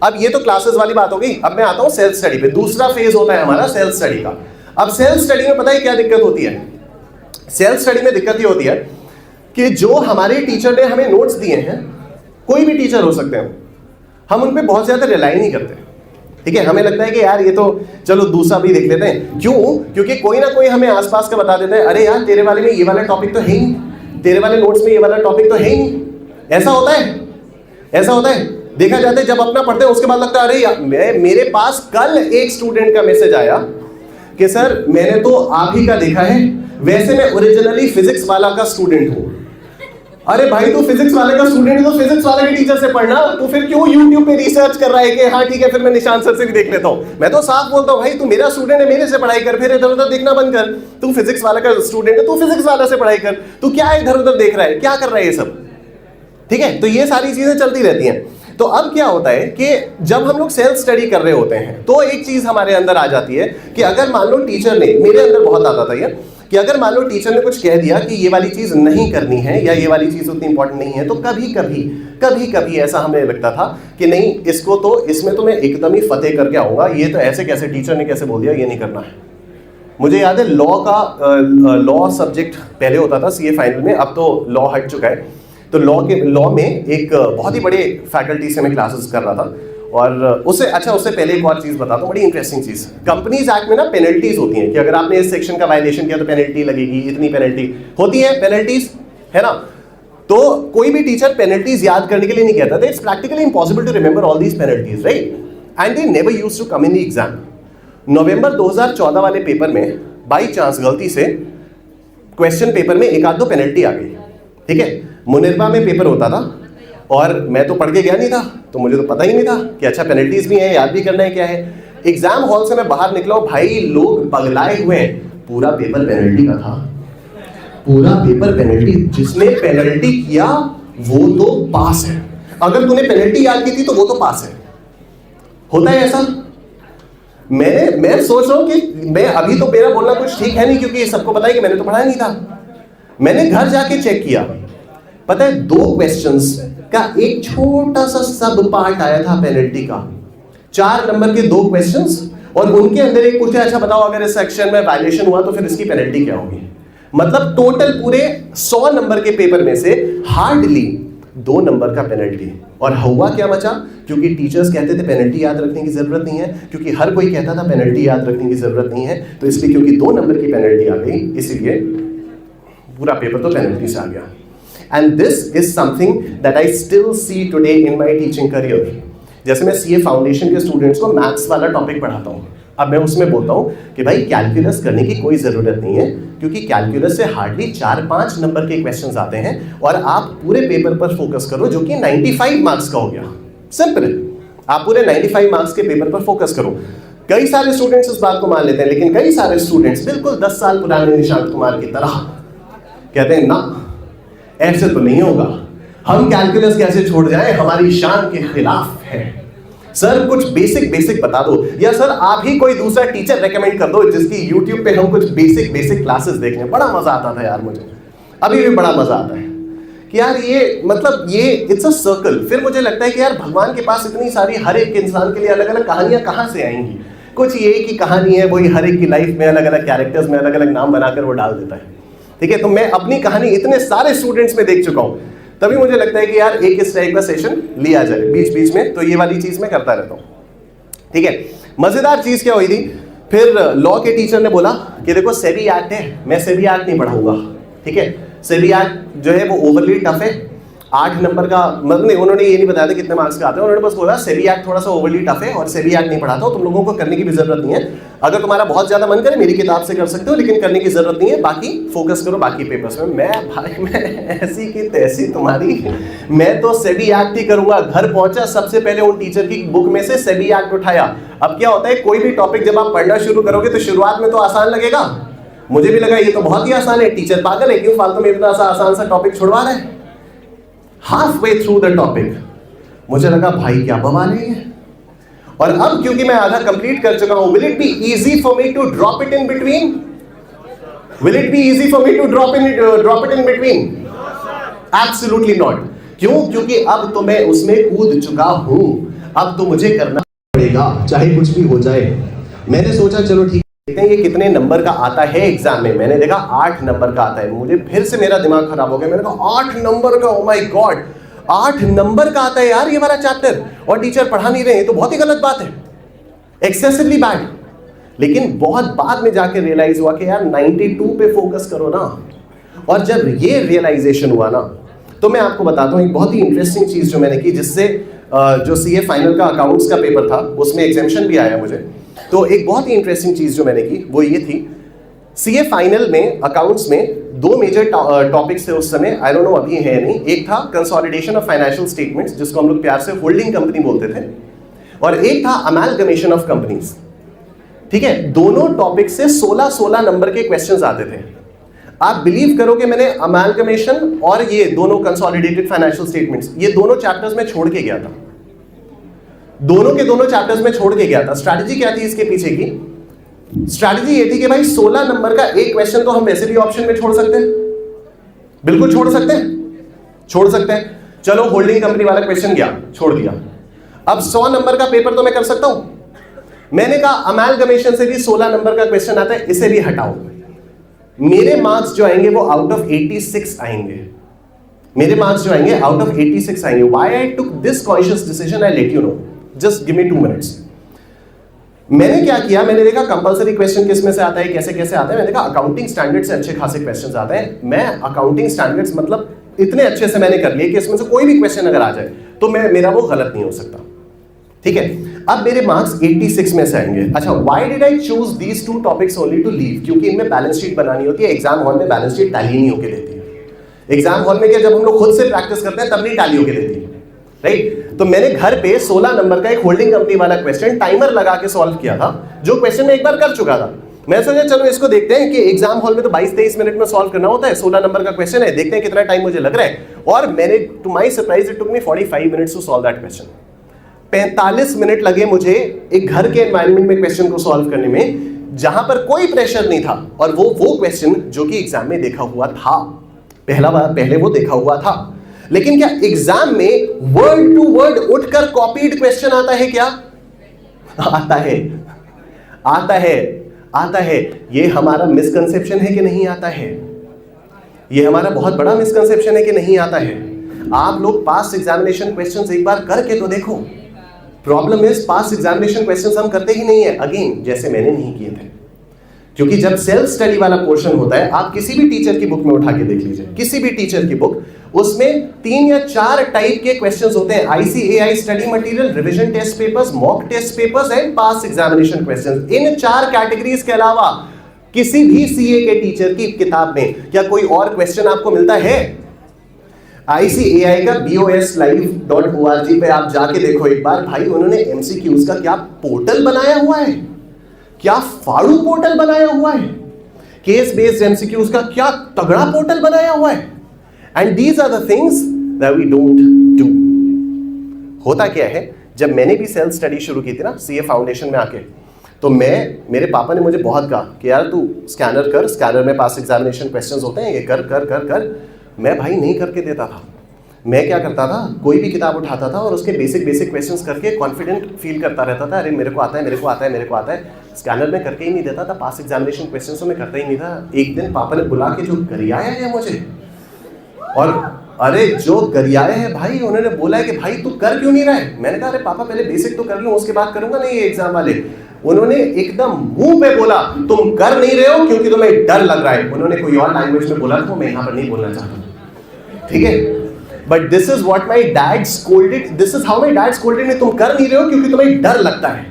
अब ये तो क्लासेस वाली बात हो गई। अब मैं आता हूं सेल्फ स्टडी पे। दूसरा फेज होता है हमारा सेल्फ स्टडी का। अब सेल्फ स्टडी में पता है क्या दिक्कत होती है? सेल्फ स्टडी में दिक्कत ये होती है कि जो हमारे टीचर ने हमें नोट्स दिए हैं, कोई भी टीचर हो सकते हैं, हम उन पे बहुत ज्यादा रिलाई नहीं करते, ठीक है। हमें लगता है कि यार ये तो चलो दूसरा भी देख लेते हैं। क्यों? क्योंकि कोई ना कोई हमें आसपास का बता देता है, अरे यार तेरे वाले में ये वाला टॉपिक तो है ही, तेरे वाले नोट्स में ये वाला टॉपिक तो है ही। ऐसा होता है, ऐसा होता है, देखा जाता है। जब अपना पढ़ते हैं उसके बाद लगता है अरे यार, मेरे पास कल एक स्टूडेंट का मैसेज आया कि सर मैंने तो आप ही का देखा है, वैसे मैं ओरिजिनली फिजिक्स वाला का स्टूडेंट हूं। अरे भाई तू फिजिक्स वाले का स्टूडेंट है तो फिजिक्स वाले के टीचर से पढ़ना, तो फिर क्यों यूट्यूब पे रिसर्च कर रहा है कि हाँ ठीक है फिर मैं निशान सर से भी देख लेता हूं। मैं तो साफ बोलता हूं भाई तू मेरा स्टूडेंट है, मेरे से पढ़ाई कर, फिर इधर उधर देखना बंद कर। तू फिजिक्स वाला का स्टूडेंट है, तू फिजिक्स वाला से पढ़ाई कर, तू क्या इधर उधर देख रहा है, क्या कर रहा है ये सब, ठीक है। तो ये सारी चीजें चलती रहती हैं। तो अब क्या होता है कि जब हम लोग सेल्फ स्टडी कर रहे होते हैं तो एक चीज हमारे अंदर आ जाती है कि अगर मान लो टीचर ने, मेरे अंदर बहुत आता था ये, कि अगर मान लो टीचर ने कुछ कह दिया कि ये वाली चीज नहीं करनी है या ये वाली चीज उतनी इंपॉर्टेंट नहीं है, तो कभी कभी ऐसा हमें लगता था कि नहीं इसको तो, इसमें तो मैं एकदम ही फतेह करके आऊंगा, ये तो ऐसे कैसे टीचर ने कैसे बोल दिया, ये नहीं करना है। मुझे याद है लॉ सब्जेक्ट पहले होता था सीए फाइनल में, अब तो लॉ हट चुका है। तो लॉ में एक बहुत ही बड़े फैकल्टी से मैं क्लासेस कर रहा था, और उससे पहले एक और चीज बताता हूँ, बड़ी इंटरेस्टिंग चीज। कंपनीज एक्ट में ना पेनल्टीज होती हैं कि अगर आपने इस सेक्शन का वायलेशन किया तो पेनल्टी लगेगी, इतनी पेनल्टी होती है, पेनल्टीज है ना। तो कोई भी टीचर पेनल्टीज याद करने के लिए नहीं कहता था, it's practically impossible to remember all these penalties, right, and they never used to come in the exam. November 2014 वाले पेपर में बाई चांस गलती से क्वेश्चन पेपर में एक आध दो पेनल्टी आ गई, ठीक है। मुनिरबा में पेपर होता था और मैं तो पढ़ के गया नहीं था, तो मुझे तो पता ही नहीं था कि अच्छा पेनल्टीज भी हैं, याद भी करना है क्या है। एग्जाम हॉल से मैं बाहर निकला हूं, भाई लोग पगलाए हुए हैं, पूरा पेपर पेनल्टी का था, पूरा पेपर पेनल्टी। जिसने पेनल्टी किया वो तो पास है, अगर तूने पेनल्टी याद की थी तो वो तो पास है। होता है ऐसा। मैं सोच रहा हूं कि मैं अभी तो मेरा बोलना कुछ ठीक है नहीं, क्योंकि सबको पता है कि मैंने तो पढ़ा नहीं था। मैंने घर जाके चेक किया, पता है 2 क्वेश्चंस का एक छोटा सा सब पार्ट आया था पेनल्टी का, 4 नंबर के 2 क्वेश्चंस, और उनके अंदर एक पूछा अच्छा बताओ अगर इस सेक्शन में वायलेशन हुआ तो फिर इसकी पेनल्टी क्या होगी। मतलब टोटल पूरे 100 नंबर के पेपर में से हार्डली 2 नंबर का पेनल्टी। और हुआ क्या बचा, क्योंकि टीचर्स कहते थे पेनल्टी याद रखने की जरूरत नहीं है, क्योंकि हर कोई कहता था पेनल्टी याद रखने की जरूरत नहीं है, तो इसलिए क्योंकि 2 नंबर की पेनल्टी आ गई इसीलिए पूरा पेपर तो पेनल्टी से आ गया। And this is something that I still see today in my teaching career. जैसे मैं सीए फाउंडेशन के स्टूडेंट्स को मैथ्स वाला टॉपिक पढ़ाता हूँ, अब मैं उसमें बोलता हूँ कि भाई कैलकुलस करने की कोई ज़रूरत नहीं है, क्योंकि कैलकुलस से हार्डली 4-5 नंबर के क्वेश्चंस आते हैं, और आप पूरे पेपर पर फोकस करो जो कि 95 मार्क्स का हो गया। सिंपल है, आप पूरे 95 मार्क्स के पेपर पर फोकस करो। कई सारे स्टूडेंट्स इस बात को मान लेते हैं, लेकिन कई सारे स्टूडेंट्स बिल्कुल 10 साल पुराने निशांत कुमार की तरह कहते हैं ना ऐसे तो नहीं होगा, हम कैलकुलस कैसे छोड़ जाएं, हमारी शान के खिलाफ है। सर कुछ बेसिक बता दो, या सर आप ही कोई दूसरा टीचर रेकमेंड कर दो जिसकी यूट्यूब पे हम कुछ बेसिक क्लासेस देख लें। बड़ा मजा आता था यार मुझे, अभी भी बड़ा मजा आता है कि यार ये मतलब ये इट्स अ सर्कल। फिर मुझे लगता है कि यार भगवान के पास इतनी सारी हर एक इंसान के लिए अलग अलग कहानियां कहाँ से आएंगी। कुछ ये की कहानी है, वही हर एक की लाइफ में अलग अलग कैरेक्टर्स में अलग अलग नाम बनाकर वो डाल देता है। ठीक है, तो मैं अपनी कहानी इतने सारे स्टूडेंट्स में देख चुका हूँ, तभी मुझे लगता है कि यार एक इस टाइप का सेशन लिया जाए बीच बीच में। तो ये वाली चीज मैं करता रहता हूँ। ठीक है, मजेदार चीज क्या हुई थी, फिर लॉ के टीचर ने बोला कि देखो सेबी एक्ट है, मैं सेबी एक्ट नहीं पढ़ाऊंगा। ठीक है, सेबी एक्ट जो है वो ओवरली टफ है, 8 नंबर का, मतलब नहीं, उन्होंने ये नहीं बताया था कितने मार्क्स का आते हैं, उन्होंने बस बोला सेबी एक्ट थोड़ा सा ओवरली टफ है और सेबी एक्ट नहीं पढ़ाता हूं, तुम लोगों को करने की भी जरूरत नहीं है। अगर तुम्हारा बहुत ज्यादा मन करे मेरी किताब से कर सकते हो, लेकिन करने की जरूरत नहीं है, बाकी फोकस करो बाकी पेपर्स में। मैं ऐसी की तैसी तुम्हारी, मैं तो सेबी एक्ट ही करूंगा। घर पहुंचा, सबसे पहले उन टीचर की बुक में से सेबी एक्ट उठाया। अब क्या होता है, कोई भी टॉपिक जब आप पढ़ना शुरू करोगे तो शुरुआत में तो आसान लगेगा, मुझे भी लगा ये तो बहुत ही आसान है, टीचर पागल है, क्यों फालतू में इतना सा आसान सा टॉपिक छुड़वा रहा है। Half way through the topic मुझे लगा भाई क्या बवाल है ये। और अब क्योंकि मैं आधा कंप्लीट कर चुका हूं, will it be easy for me to drop it in between? Will it be easy for me to drop it in between? Absolutely not. क्यों? क्योंकि अब तो मैं उसमें कूद चुका हूं, अब तो मुझे करना पड़ेगा चाहे कुछ भी हो जाए। मैंने सोचा चलो ठीक, देखते हैं ये कितने नंबर का आता है एग्जाम में। मैंने देखा 8 नंबर का आता है, मुझे फिर से मेरा दिमाग खराब हो गया। मैंने कहा 8 नंबर का, ओ माय गॉड, 8 नंबर का आता है यार ये वाला चैप्टर, और टीचर पढ़ा नहीं रहे हैं, तो बहुत ही गलत बात है, एक्सेसिवली बैड। लेकिन बहुत बाद में जाके रियलाइज हुआ कि यार 92 पे फोकस करो ना। और जब ये रियलाइजेशन हुआ ना, तो मैं आपको बताता हूँ एक बहुत ही इंटरेस्टिंग चीज जो मैंने की, जिससे जो सीए फाइनल का अकाउंट्स का पेपर था उसमें एग्जामिशन भी आया मुझे। तो एक बहुत ही इंटरेस्टिंग चीज जो मैंने की वो ये थी, सीए फाइनल में अकाउंट्स में 2 मेजर टॉपिक्स थे उस समय, आई डोंट नो अभी है नहीं। एक था कंसोलिडेशन ऑफ फाइनेंशियल स्टेटमेंट्स, जिसको हम लोग प्यार से होल्डिंग कंपनी बोलते थे, और एक था अमैलगमेशन ऑफ कंपनीज। ठीक है, दोनों टॉपिक से 16 नंबर के क्वेश्चंस आते थे। आप बिलीव करोगे मैंने अमैलगमेशन और ये दोनों कंसोलिडेटेड फाइनेंशियल स्टेटमेंट्स, ये दोनों चैप्टर्स में छोड़ के गया था, दोनों के दोनों चैप्टर्स में छोड़ के गया था। स्ट्रैटेजी क्या थी इसके पीछे की? स्ट्रैटेजी ये थी कि भाई 16 नंबर का एक क्वेश्चन तो हम वैसे भी ऑप्शन में छोड़ सकते हैं, बिल्कुल छोड़ सकते हैं। चलो होल्डिंग कंपनी वाला क्वेश्चन गया, छोड़ दिया। अब 100 नंबर का पेपर तो मैं कर सकता हूं। मैंने कहा अमैलगमेशन से भी 16 नंबर का क्वेश्चन आता है, इसे भी हटाओ। मेरे मार्क्स जो आएंगे वो आउट ऑफ 86 आएंगे, मेरे मार्क्स जो आएंगे आउट ऑफ 86 आएंगे। Why I took this conscious decision I let you know, just give me 2 minutes. मैंने क्या किया, मैंने देखा कंपलसरी क्वेश्चन किस में से आता है, कैसे कैसे आता है। मैंने देखा अकाउंटिंग स्टैंडर्ड से अच्छे खासे क्वेश्चंस आते हैं। मैं अकाउंटिंग स्टैंडर्ड्स मतलब इतने अच्छे से मैंने कर लिए कि इसमें से कोई भी क्वेश्चन अगर आ जाए तो मेरा वो गलत नहीं हो सकता। ठीक है, अब मेरे मार्क्स 86 में से आएंगे। अच्छा, why did I choose these 2 topics only to leave? क्योंकि इनमें बैलेंस शीट बनानी होती है। एग्जाम हॉल में बैलेंस शीट टैली नहीं होके देती है। एग्जाम हॉल में क्या, जब हम लोग खुद से प्रैक्टिस करते हैं तब नहीं टैली होके देती है, राइट? तो मैंने घर पे 16 नंबर का एक होल्डिंग कंपनी वाला क्वेश्चन टाइमर लगा के सॉल्व किया था, जो क्वेश्चन मैं एक बार कर चुका था। मैं सोचा चलो इसको देखते हैं कि एग्जाम हॉल में तो 22-23 मिनट में सॉल्व करना होता है, 16 नंबर का क्वेश्चन है, देखते हैं कितना टाइम मुझे लग रहा है। और मैंने, to my surprise, it took me 45 minutes to solve that question. 45 minute लगे मुझे एक घर के एनवायरनमेंट में क्वेश्चन को सॉल्व करने में, जहां पर कोई प्रेशर नहीं था। और वो क्वेश्चन जो कि एग्जाम में देखा हुआ था, पहले वो देखा हुआ था। लेकिन क्या एग्जाम में वर्ड टू वर्ड उठकर कॉपीड क्वेश्चन आता है क्या? आता है। ये हमारा मिसकंसेप्शन है कि नहीं आता है? ये हमारा बहुत बड़ा मिसकंसेप्शन है कि नहीं आता है। आप लोग पास एग्जामिनेशन क्वेश्चंस एक बार करके तो देखो। Problem is pass examination questions हम करते ही नहीं है, अगेन जैसे मैंने नहीं किए थे। क्योंकि जब सेल्फ स्टडी वाला पोर्शन होता है, आप किसी भी टीचर की बुक में उठा के देख लीजिए, किसी भी टीचर की बुक, उसमें 3 या 4 टाइप के क्वेश्चंस होते हैं। ICAI study material, revision test papers, mock test papers and past examination questions. इन 4 कैटेगरीज के अलावा किसी भी सीए के टीचर की किताब में क्या कोई और क्वेश्चन आपको मिलता है? ICAI का boslive.org पे आप जाके देखो एक बार, भाई उन्होंने MCQs का क्या पोर्टल बनाया हुआ है, क्या फाड़ू पोर्टल बनाया हुआ है। केस बेस्ड MCQs का क्या तगड़ा पोर्टल बनाया हुआ है। And these are the things that we don't do. होता क्या है, जब मैंने भी सेल्फ स्टडी शुरू की थी ना सीए फाउंडेशन में आके, तो मेरे पापा ने मुझे बहुत कहा कि यार तू स्कैनर कर, स्कैनर में पास एग्जामिनेशन क्वेश्चंस होते हैं, ये कर कर कर कर। मैं भाई नहीं करके देता था। मैं क्या करता था, कोई भी किताब उठाता था और उसके बेसिक क्वेश्चंस करके कॉन्फिडेंट फील करता रहता था, अरे मेरे को आता है, मेरे को आता है, मेरे को आता है। स्कैनर में करके ही नहीं देता था, पास एग्जामिनेशन क्वेश्चंस में करता ही नहीं था। एक दिन पापा ने बुला के जो गरियाया है मुझे, और अरे जो गरियाए हैं भाई, उन्होंने बोला है कि भाई तू कर क्यों नहीं रहा है। मैंने कहा अरे पापा पहले बेसिक तो कर लूं, उसके बाद करूंगा नहीं ये एग्जाम वाले। उन्होंने एकदम मुंह पे बोला तुम कर नहीं रहे हो क्योंकि तुम्हें डर लग रहा है। उन्होंने कोई और लैंग्वेज में बोला था, मैं यहाँ पर नहीं बोलना चाहता, ठीक है। But this is what my dad scolded, this is how my dad scolded मी, तुम कर नहीं रहे हो क्योंकि तुम्हें डर लगता है।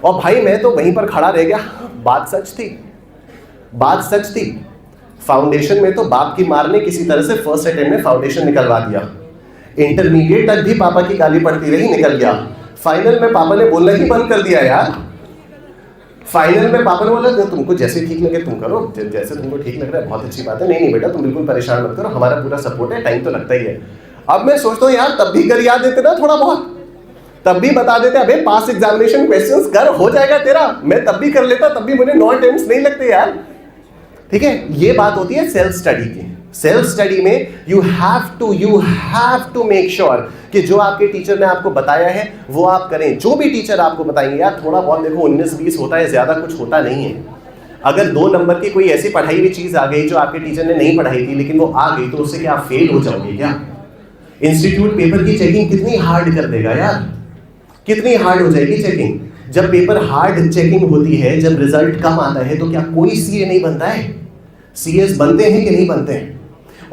और भाई मैं तो वहीं पर खड़ा रह गया। बात सच थी, बात सच थी। फाउंडेशन में तो बाप की मार ने किसी तरह से फर्स्ट अटेम्प्ट में फाउंडेशन निकलवा दिया। इंटरमीडिएट तक भी पापा की गाली पड़ती रही, निकल गया। फाइनल में पापा ने बोलना ही बंद कर दिया यार। फाइनल में पापा ने बोला तुमको जैसे ठीक लगे तुम करो, जैसे तुमको ठीक लग रहा है बहुत अच्छी बात है, नहीं बेटा तुम बिल्कुल परेशान मत करो, हमारा पूरा सपोर्ट है, टाइम तो लगता ही है। अब मैं सोचता हूँ यार तब भी कर याद देते ना थोड़ा बहुत, तब भी बता देते अबे पास एग्जामिनेशन क्वेश्चंस कर, हो जाएगा तेरा। मैं तब भी कर लेता, तब भी मुझे 9 अटेम्प्ट्स नहीं लगते यार, ठीक है। ये बात होती है सेल्फ स्टडी की। सेल्फ स्टडी में you have to make sure कि जो आपके टीचर ने आपको बताया है वो आप करें। जो भी टीचर आपको बताएंगे यार, थोड़ा बहुत देखो 19-20 होता है, ज्यादा कुछ होता नहीं है। अगर 2 नंबर की कोई ऐसी पढ़ाई हुई चीज आ गई जो आपके टीचर ने नहीं पढ़ाई थी लेकिन वो आ गई, तो उससे क्या आप फेल हो जाओगे क्या? इंस्टीट्यूट पेपर की चेकिंग कितनी हार्ड कर देगा यार, कितनी हार्ड हो जाएगी चेकिंग। जब पेपर हार्ड चेकिंग होती है, जब रिजल्ट कम आता है, तो क्या कोई सीए नहीं बनता है? सीएस बनते हैं कि नहीं बनते हैं?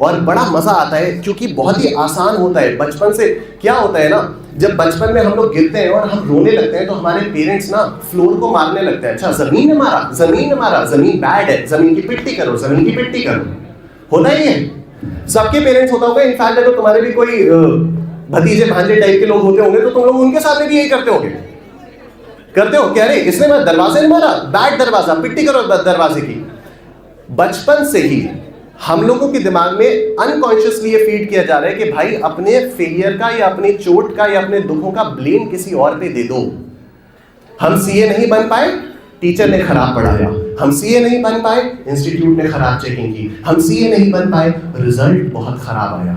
और बड़ा मजा आता है क्योंकि बहुत ही आसान होता है। बचपन से क्या होता है ना, जब बचपन में हम लोग गिरते हैं और हम रोने लगते हैं तो हमारे पेरेंट्स ना फ्लोर को मारने लगते हैं। अच्छा जमीन ने मारा, जमीन ने मारा, जमीन बैड है, जमीन की पिट्टी करो, जमीन की पिट्टी करो। होता ही है, सबके पेरेंट्स होता होगा। इनफैक्ट अगर तुम्हारे भी कोई भतीजे भांजे टाइप के लोग होते होंगे तो तुम लोग उनके सामने भी यही करते होंगे, करते हो क्या? अरे इसने मैं दरवाजे ने मारा, बैड दरवाजा, पिट्टी करो दरवाजे की। बचपन से ही हम लोगों के दिमाग में अनकॉन्शियसली ये फीड किया जा रहा है कि भाई अपने फेलियर का या अपने चोट का या अपने दुखों का ब्लेम किसी और पे दे दो। हम सीए नहीं बन पाए, टीचर ने खराब पढ़ाया। हम सीए नहीं बन पाए, इंस्टीट्यूट ने खराब चेकिंग की। हम सीए नहीं बन पाए, रिजल्ट बहुत खराब आया।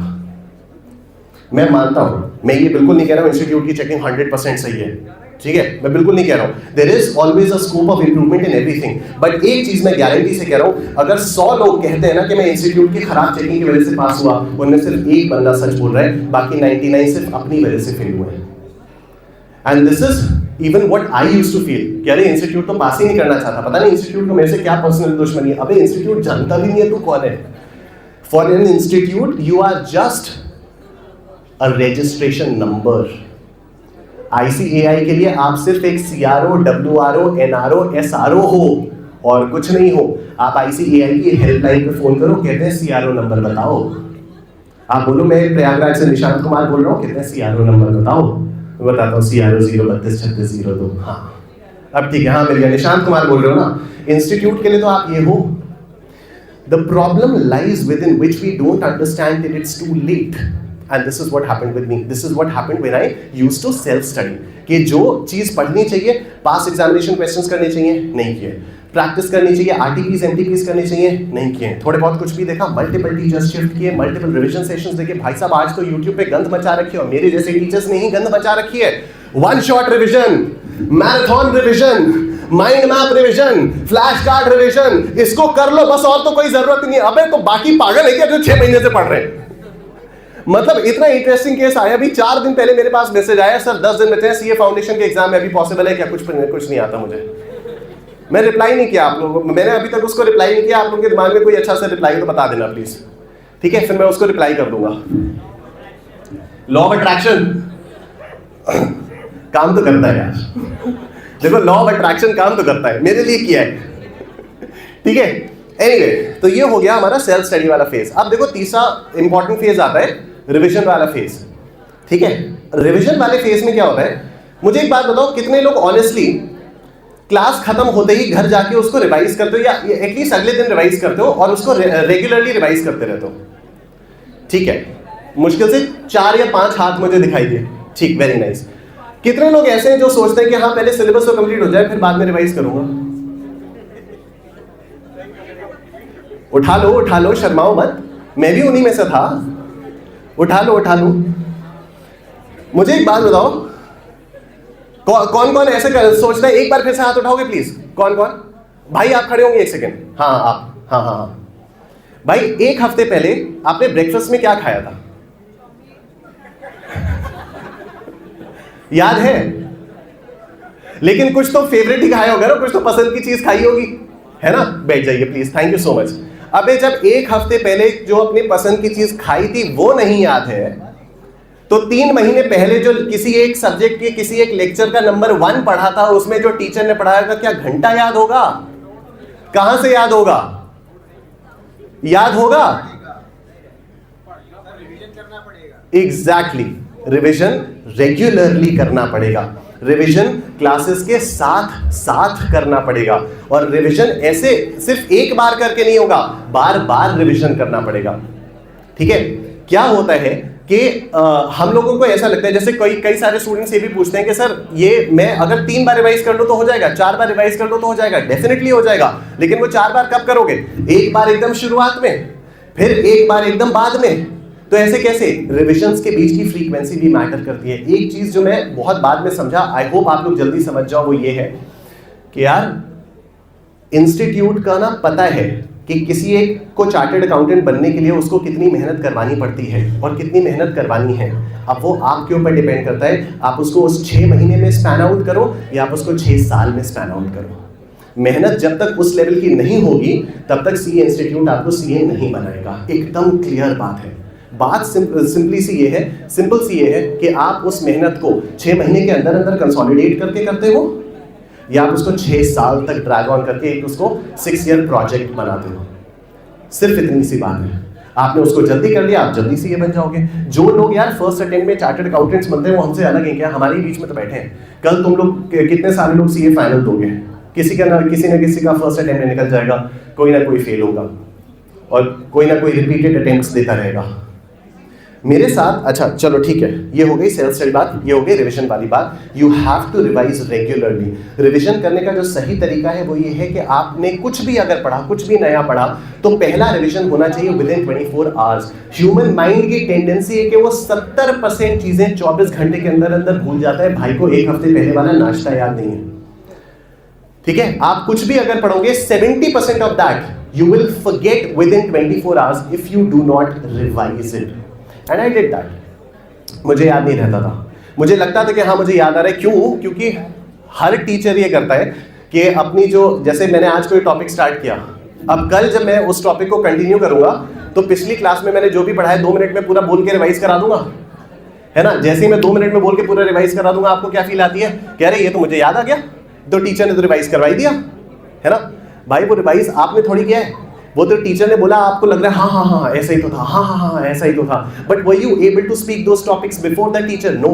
मैं मानता हूं, मैं ये बिल्कुल नहीं कह रहा हूं इंस्टीट्यूट की चेकिंग 100% सही है, ठीक है, मैं बिल्कुल नहीं कह रहा हूं। There is always a scope of improvement in everything. But एक चीज मैं गारंटी से कह रहा हूं, अगर 100 लोग कहते हैं ना कि मैं इंस्टीट्यूट की खराब चेकिंग की वजह से पास हुआ, उनमें सिर्फ एक बंदा सच बोल रहा है, बाकी 99 सिर्फ अपनी वजह से फेल हुए हैं। And this is even what I used to feel कि अरे इंस्टीट्यूट तो पास ही नहीं करना चाहता, पता नहीं इंस्टीट्यूट को मेरे से क्या पर्सनल दुश्मनी है। अबे इंस्टीट्यूट जानता भी नहीं है तू कौन है। For an institute you are just a registration number. ICAI के लिए आप सिर्फ एक CRO, WRO, NRO, SRO हो और कुछ नहीं हो। आप ICAI की हेल्पलाइन पे फोन करो, कहते हैं CRO नंबर बताओ। आप बोलो मैं प्रयागराज से निशांत कुमार बोल रहा हूँ, कहते हैं CRO नंबर बताओ। मैं बताता हूँ CRO 0323602। हाँ अब ठीक है, हाँ मिल गया, निशांत कुमार बोल रहे हो ना। इंस्टीट्यूट के लिए तो आप ये हो। The problem lies within which we don't understand that it's too late. And this is what happened with me. This is what happened when I used to self-study. कि जो चीज पढ़नी चाहिए, पास एग्जामिनेशन क्वेश्चंस करने चाहिए, नहीं किए। प्रैक्टिस करनी चाहिए, RTPs, MTPs करने चाहिए, नहीं किए। थोड़े बहुत कुछ भी देखा, मल्टीपल टीचर्स शिफ्ट किए, मल्टीपल रिवीजन सेशंस देखे। भाई साहब आज तो यूट्यूब पे गंद मचा रखी है और मेरे जैसे टीचर्स ने ही गंद मचा रखी है। 1 shot revision, marathon revision, mind map revision, flash card revision, इसको कर लो बस, और तो कोई जरूरत नहीं है। अबे तो बाकी पागल है क्या जो 6 महीने से पढ़ रहे हैं? मतलब इतना इंटरेस्टिंग केस आया, अभी 4 दिन पहले मेरे पास मैसेज आया, सर 10 दिन बचे हैं, सीए फाउंडेशन के एग्जाम में, अभी पॉसिबल है क्या? कुछ नहीं आता मुझे। मैं रिप्लाई नहीं किया आप लोगों को, मैंने अभी तक उसको रिप्लाई नहीं किया। आप लोगों के दिमाग में कोई अच्छा सा रिप्लाई तो बता देना प्लीज, ठीक है? फिर मैं उसको रिप्लाई कर दूंगा। लॉ ऑफ अट्रैक्शन काम तो करता है यार। देखो लॉ ऑफ अट्रैक्शन काम तो करता है, मेरे लिए किया है, ठीक है? एनीवे, तो ये हो गया हमारा सेल्फ स्टडी वाला फेज। अब देखो तीसरा इंपॉर्टेंट फेज आता है रिवीजन वाला फेज, ठीक है? रिवीजन वाले फेज में क्या होता है, मुझे एक बात बताओ, कितने लोग ऑनेस्टली क्लास खत्म होते ही घर जाके उसको रिवाइज करते हो या एटलीस्ट अगले दिन रिवाइज करते हो और उसको रेगुलरली रिवाइज करते रहते हो, ठीक है, मुश्किल से 4 या 5 हाथ मुझे दिखाई दिए। ठीक, वेरी नाइस। कितने लोग ऐसे हैं जो सोचते हैं कि हाँ पहले सिलेबस तो कंप्लीट हो जाए फिर बाद में रिवाइज करूंगा? उठा लो, शर्माओ मत, मैं भी उन्हीं में से था। उठा लो। मुझे एक बात बताओ, कौन कौन ऐसे सोचता है? एक बार फिर से हाथ उठाओगे प्लीज। कौन कौन? भाई आप खड़े होंगे, एक सेकेंड। हाँ आप, हाँ भाई, एक हफ्ते पहले आपने ब्रेकफास्ट में क्या खाया था? याद है? लेकिन कुछ तो फेवरेट ही खाया होगा ना, कुछ तो पसंद की चीज खाई होगी, है ना? बैठ जाइए please, thank you so much. अबे जब एक हफ्ते पहले जो अपनी पसंद की चीज खाई थी वो नहीं याद है, तो 3 महीने पहले जो किसी एक सब्जेक्ट के किसी एक लेक्चर का नंबर 1 पढ़ा था, उसमें जो टीचर ने पढ़ाया था, क्या घंटा याद होगा? कहां से याद होगा? याद होगा? एग्जैक्टली, रिवीजन रेगुलरली करना पड़ेगा। रिवीजन क्लासेस के साथ साथ करना पड़ेगा, और रिवीजन ऐसे सिर्फ एक बार करके नहीं होगा, बार बार रिवीजन करना पड़ेगा। ठीक है? क्या होता है कि हम लोगों को ऐसा लगता है, जैसे कई सारे स्टूडेंट्स ये भी पूछते हैं कि सर ये मैं अगर 3 बार रिवाइज कर लूं तो हो जाएगा, 4 बार रिवाइज कर लूं तो हो जाएगा। डेफिनेटली हो जाएगा, लेकिन वो 4 बार कब करोगे? एक बार एकदम शुरुआत में, फिर एक बार एकदम बाद में। तो ऐसे कैसे? रिविजन्स के बीच की फ्रीक्वेंसी भी मैटर करती है। एक चीज जो मैं बहुत बाद में समझा, आई होप आप लोग जल्दी समझ जाओ, वो ये है कि यार इंस्टीट्यूट का ना पता है कि किसी एक को चार्टर्ड अकाउंटेंट बनने के लिए उसको कितनी मेहनत करवानी पड़ती है और कितनी मेहनत करवानी है। अब वो आपके ऊपर डिपेंड करता है, आप उसको उस 6 महीने में स्पैन आउट करो या आप उसको 6 साल में स्पैन आउट करो। मेहनत जब तक उस लेवल की नहीं होगी तब तक सीए इंस्टीट्यूट आपको सीए नहीं बनाएगा। एकदम क्लियर बात है। बात सिंपल सी ये है कि आप उस मेहनत को 6 महीने के अंदर अंदर कंसोलिडेट करके करते हो, या आप उसको 6 साल तक ड्रैग ऑन करके एक उसको 6 ईयर प्रोजेक्ट बनाते हो। सिर्फ इतनी सी बात है। आपने उसको जल्दी कर लिया, आप जल्दी सीए बन जाओगे। जो लोग यार फर्स्ट अटेम्प्ट में चार्टर्ड अकाउंटेंट्स बनते हैं वो हमसे अलग हैं क्या? हमारे बीच में तो बैठे हैं। कल तुम लोग कितने सारे लोग सीए फाइनल दोगे? किसी ना किसी का फर्स्ट अटेम्प्ट में निकल जाएगा, कोई ना कोई फेल होगा और कोई ना कोई रिपीटेड अटेम्प्ट्स देता रहेगा। मेरे साथ, अच्छा चलो ठीक है, ये हो गई सेल्फ स्टडी बात, ये हो गई रिवीजन वाली बात। You have to revise regularly. Revision करने का जो सही तरीका है वो ये है कि आपने कुछ भी अगर पढ़ा, कुछ भी नया पढ़ा, तो पहला रिवीजन होना चाहिए within 24 hours. Human mind की टेंडेंसी है कि वो 70% चीजें 24 घंटे के अंदर अंदर भूल जाता है। भाई को एक हफ्ते पहले वाला नाश्ता याद नहीं है। ठीक है? आप कुछ भी अगर पढ़ोगे, 70% of that you will forget with in 24 hours if you do not revise it. And I did that. मुझे याद नहीं रहता था, मुझे लगता था कि हाँ मुझे याद आ रहा है। क्यों? क्योंकि हर टीचर ये करता है कि अपनी जो, जैसे मैंने आज कोई टॉपिक स्टार्ट किया, अब कल जब मैं उस टॉपिक को कंटिन्यू करूंगा तो पिछली क्लास में मैंने जो भी पढ़ा है 2 मिनट में पूरा बोल के रिवाइज करा दूंगा, है ना? जैसे ही मैं 2 मिनट में बोल के पूरा रिवाइज करा दूंगा, आपको क्या फील आती है? कह रहे ये तो मुझे याद आ गया, तो टीचर ने तो रिवाइज करवाई दिया, है ना? भाई वो रिवाइज आपने थोड़ी किया है, वो तो टीचर ने बोला, आपको लग रहा है हाँ ऐसा ही तो था, हाँ ऐसा ही तो था। But were you able to speak those topics before the teacher? No.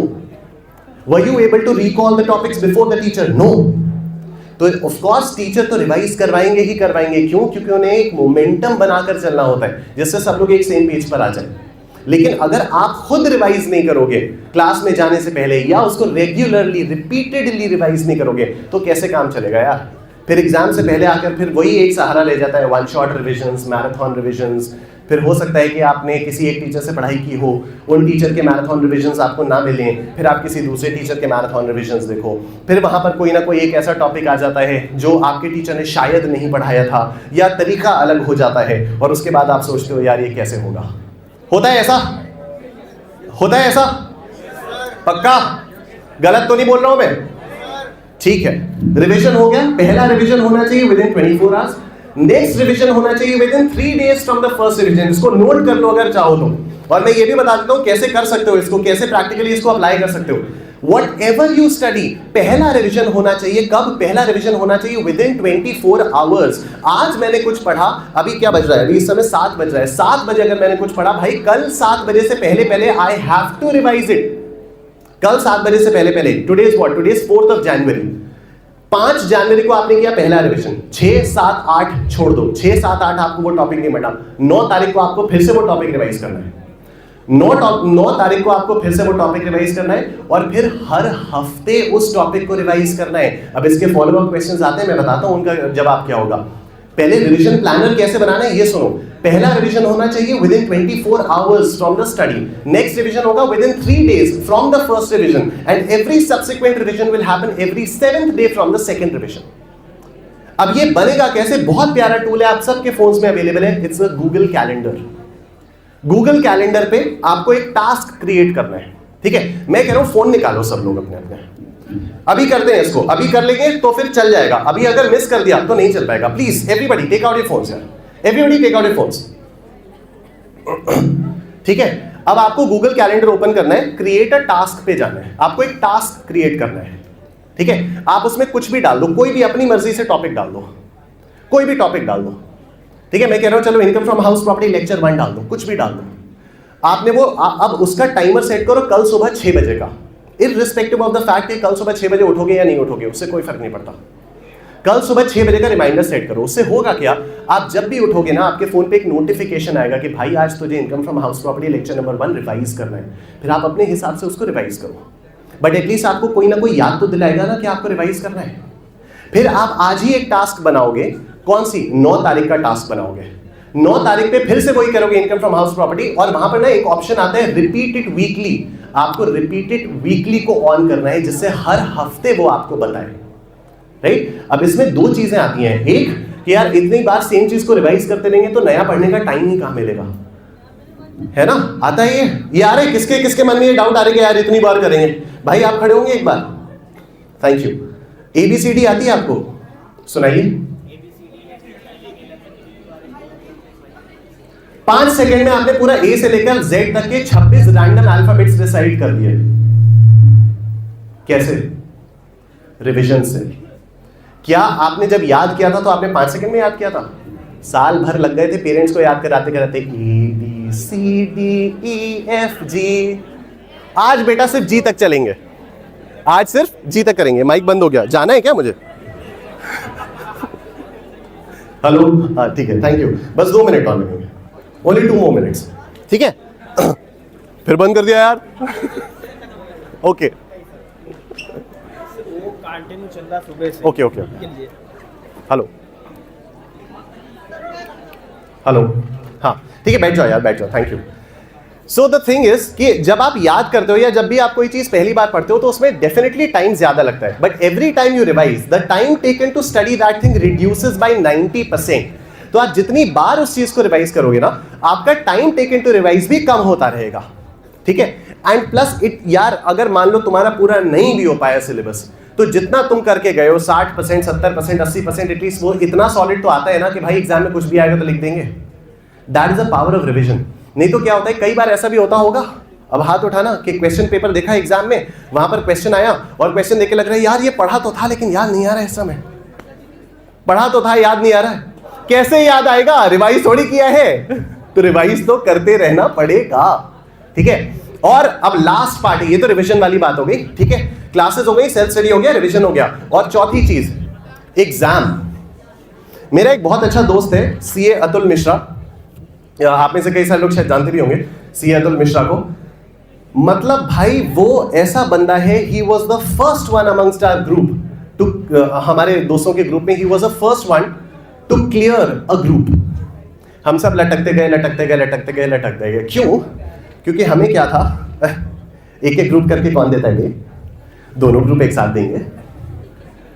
Were you able to recall the topics before the teacher? No. तो ऑफ कोर्स टीचर तो रिवाइज करवाएंगे ही करवाएंगे। क्यों? क्योंकि उन्हें एक मोमेंटम बनाकर चलना होता है जिससे सब लोग एक सेम पेज पर आ जाए। लेकिन अगर आप खुद रिवाइज नहीं करोगे क्लास में जाने से पहले, या उसको रेगुलरली रिपीटेडली रिवाइज नहीं करोगे, तो कैसे काम चलेगा यार? फिर एग्जाम से पहले आकर फिर वही एक सहारा ले जाता है, 1 शॉट रिविजन्स, मैराथन रिविजन्स। फिर हो सकता है कि आपने किसी एक टीचर से पढ़ाई की हो, उन टीचर के मैराथन रिविजन्स आपको ना मिलें, फिर आप किसी दूसरे टीचर के मैराथन रिविजन्स देखो। फिर वहाँ पर कोई ना कोई एक ऐसा टॉपिक आ जाता है जो आपके टीचर ने शायद नहीं पढ़ाया था, या तरीका अलग हो जाता है, और उसके बाद आप सोचते हो यार ये कैसे होगा। होता है ऐसा? होता है ऐसा? पक्का? गलत तो नहीं बोल रहा हूं मैं? ठीक है, रिवीजन हो गया। पहला रिवीजन होना चाहिए within 24 hours. Next revision होना चाहिए within 3 days from the first revision. इसको नोट कर लो अगर चाहो तो, और मैं ये भी बता देता हूं कैसे कर सकते हो इसको, कैसे प्रैक्टिकली इसको अप्लाई कर सकते हो। Whatever you study, पहला रिवीजन होना चाहिए। कब? पहला रिवीजन होना चाहिए विद इन 24 आवर्स। आज मैंने कुछ पढ़ा, अभी क्या बज रहा है? अभी इस समय 7 बज रहा है। 7 बजे अगर मैंने कुछ पढ़ा, भाई कल 7 बजे से पहले I have to revise it. कल 7 बजे से पहले। Today is what? Today is 4th of January। 5 जनवरी को आपने किया पहला रिवीजन। 6, 7, 8 छोड़ दो, 6, 7, 8 आपको वो टॉपिक नहीं मिला। 9 तारीख को आपको फिर से वो टॉपिक रिवाइज करना है। 9 तारीख को आपको फिर से वो टॉपिक रिवाइज करना है और फिर हर हफ्ते उस टॉपिक को रिवाइज करना है। अब इसके फॉलो अप क्वेश्चंस आते हैं, मैं बताता हूं उनका जवाब क्या होगा। पहले रिवीजन प्लानर कैसे बनाना है ये सुनो। पहला रिवीजन होना चाहिए within 24 hours from the study. Next revision होगा within 3 days from the first revision and every subsequent revision will happen every 7th day from the second revision. अब ये बनेगा कैसे? बहुत प्यारा टूल है, आप सबके फोन्स में अवेलेबल है, it's a Google calendar. Google calendar पे आपको एक टास्क क्रिएट करना है, ठीक है। मैं कह रहा हूं फोन निकालो सब लोग अपने अपने, अभी करते हैं इसको, अभी कर लेंगे तो फिर चल जाएगा, अभी अगर मिस कर दिया तो नहीं चल पाएगा। Please everybody take out your phones यार, everybody take out your phones, ठीक है। अब आपको गूगल कैलेंडर ओपन करना है, क्रिएट अ टास्क पे जाना है, आपको एक टास्क क्रिएट करना है, ठीक है। आप उसमें कुछ भी डाल दो, कोई भी अपनी मर्जी से टॉपिक डाल दो, कोई भी टॉपिक डाल दो, ठीक है। मैं कह रहा हूं चलो income from house property lecture 1 डाल दो, कुछ भी डाल दो। आपने वो अब उसका टाइमर सेट करो कल सुबह 6 बजे का, इररिस्पेक्टिव ऑफ द फैक्ट कि कल सुबह 6 बजे उठोगे या नहीं उठोगे, उससे कोई फर्क नहीं पड़ता। कल सुबह 6 बजे का रिमाइंडर सेट करो, उससे होगा क्या, आप जब भी उठोगे ना आपके फोन पे एक नोटिफिकेशन आएगा कि भाई आज तुझे income from house property lecture number 1 revise करना है। फिर आप अपने हिसाब से उसको रिवाइज करो, बट एटलीस्ट आपको कोई ना कोई याद तो दिलाएगा ना कि आपको रिवाइज करना है। फिर आप आज ही एक टास्क बनाओगे, कौन सी? 9 तारीख का टास्क बनाओगे। 9 तारीख पे फिर से वही करोगे इनकम फ्रॉम हाउस प्रॉपर्टी, और वहां पर ना एक ऑप्शन आता है रिपीट इट वीकली। आपको रिपीट इट वीकली को ऑन करना है जिससे हर हफ्ते वो आपको बताए, राइट। अब इसमें 2 चीजें आती हैं, एक कि यार इतनी बार सेम चीज को रिवाइज करते रहेंगे तो नया पढ़ने का टाइम ही कहां मिलेगा, है ना। आता है ये आ रहे किसके किसके मन में ये डाउट आ रहे कि यार इतनी बार करेंगे। भाई आप खड़े होंगे एक बार, थैंक यू। ABCD आती है आपको, सुनाइए। 5 सेकंड में आपने पूरा A से लेकर Z तक के 26 रैंडम अल्फाबेट्स डिसाइड कर दिए। कैसे? रिवीजन से। क्या आपने जब याद किया था तो आपने 5 सेकंड में याद किया था? साल भर लग गए थे पेरेंट्स को याद कराते कराते, ABCDEFG। आज बेटा सिर्फ G तक चलेंगे, आज सिर्फ G तक करेंगे। माइक बंद हो गया, जाना है क्या मुझे? हेलो, हाँ ठीक है, थैंक यू। बस 2 मिनट और लगेंगे, ओनली 2 more minutes, ठीक है। फिर बंद कर दिया यार। ओके कंटिन्यू चल रहा सुबह से। ओके ओके, हेलो हेलो, हाँ ठीक है, बैठ जाओ यार, बैठ जाओ, thank you. So the thing is कि जब आप याद करते हो या जब भी आप कोई चीज पहली बार पढ़ते हो तो उसमें डेफिनेटली टाइम ज्यादा लगता है, but every time you revise the time taken to study that thing reduces by 90%। तो आप जितनी बार उस चीज को रिवाइज करोगे ना, आपका टाइम टेकन टू रिवाइज भी कम होता रहेगा, ठीक है। एंड प्लस इट यार, अगर मान लो तुम्हारा पूरा नहीं भी हो पाया सिलेबस, तो जितना तुम करके गए हो 60%, 70%, 80%, एटलीस्ट वो इतना सॉलिड तो आता है ना कि भाई एग्जाम में कुछ भी आएगा तो लिख देंगे। That is the power of revision. नहीं तो क्या होता है, कई बार ऐसा भी होता होगा, अब हाथ उठाना कि क्वेश्चन पेपर देखा एग्जाम में, वहां पर क्वेश्चन आया और क्वेश्चन देख के लग रहा है यार ये पढ़ा तो था लेकिन याद नहीं आ रहा है, इस समय पढ़ा तो था याद नहीं आ रहा है। कैसे याद आएगा, रिवाइज थोड़ी किया है। तो रिवाइज तो करते रहना पड़ेगा, ठीक है। और अब लास्ट पार्ट, ये तो रिवीजन वाली बात हो गई, ठीक है। क्लासेस हो गई, सेल्फ स्टडी हो गया, रिवीजन हो गया, और चौथी चीज एग्जाम। मेरा एक बहुत अच्छा दोस्त है CA अतुल मिश्रा, आप में से कई सारे लोग शायद जानते भी होंगे CA अतुल मिश्रा को। मतलब भाई वो ऐसा बंदा है, he was the first one amongst our group too, हमारे दोस्तों के ग्रुप में he was the first one to clear a group. हम सब लटकते गए लटकते गए लटकते गए लटकते गए। क्यों? क्योंकि हमें क्या था, एक एक ग्रुप करके कौन देता है? दोनों ग्रुप एक साथ देंगे,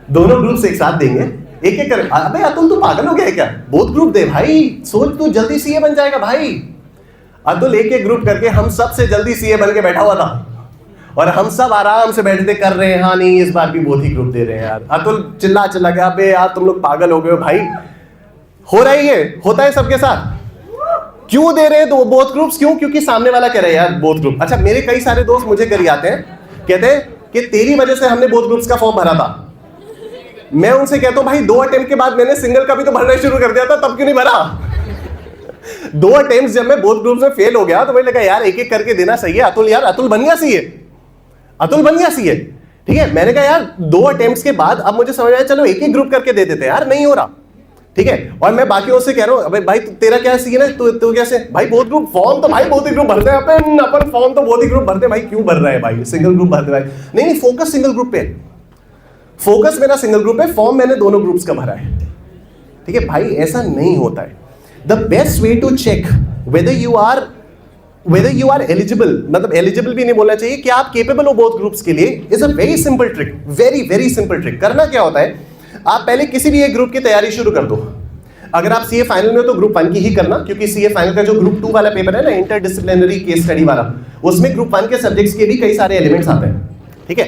दोनों ग्रुप एक साथ देंगे, एक एक कर। अबे अतुल तू पागल हो गया है क्या? बोथ ग्रुप दे भाई, सोच तू जल्दी CA बन जाएगा भाई। अतुल एक एक ग्रुप करके हम सबसे जल्दी CA बन के बैठा हुआ था, और हम सब आराम से बैठते कर रहे हैं, हाँ नहीं इस बार भी बोथ ही ग्रुप दे रहे हैं यार। अतुल चिल्ला चिल्ला गया, अबे यार तुम लोग पागल हो गए हो भाई। हो रहा ही है, होता है सबके साथ। क्यों दे रहे हैं तो बोथ ग्रुप्स? क्यों? क्योंकि सामने वाला कह रहा है यार बोथ ग्रुप। अच्छा, मेरे कई सारे दोस्त मुझे करी आते हैं, कहते हैं कि तेरी वजह से हमने बोथ ग्रुप्स का फॉर्म भरा था। मैं उनसे कहता हूं भाई 2 अटेम्प्ट के बाद मैंने सिंगल का भी तो भरना शुरू कर दिया था, तब क्यों नहीं भरा? 2 अटेम्प्ट जब मैं बोथ ग्रुप्स में फेल हो गया तो मुझे लगा यार एक एक करके देना सही है। अतुल यार, अतुल बन गया CA, अतुल बन गया CA, ठीक है। मैंने कहा यार 2 अटेम्प्ट्स के बाद अब मुझे समझ आया चलो एक एक ग्रुप करके दे देते हैं यार, नहीं हो रहा। ठीक है। और मैं बाकियों से कह रहा हूं अबे भाई तेरा क्या सीन है, तू कैसे भाई बोथ ग्रुप, फॉर्म तो भाई बोथ ही ग्रुप भरते हैं अपन फॉर्म तो बोथ ही ग्रुप भरते हैं भाई, क्यों भर रहा है भाई, सिंगल ग्रुप भरते भाई। नहीं, फोकस सिंगल ग्रुप पे, फोकस मेरा सिंगल ग्रुप है, फॉर्म मैंने दोनों ग्रुप्स का भरा है। ठीक है भाई, ऐसा नहीं होता है। The best way to check whether you are eligible, मतलब एलिजिबल भी नहीं बोलना चाहिए, कि आप केपेबल हो बोथ ग्रुप्स के लिए, is a very simple trick, very very simple trick. करना क्या होता है, आप पहले किसी भी एक ग्रुप की तैयारी शुरू कर दो। अगर आप सीए फाइनल में हो तो ग्रुप 1 की ही करना, क्योंकि सीए फाइनल का जो ग्रुप 2 वाला पेपर है ना, इंटरडिसिप्लिनरी केस स्टडी वाला, उसमें ग्रुप 1 के सब्जेक्ट्स के भी कई सारे एलिमेंट्स आते हैं। ठीक है,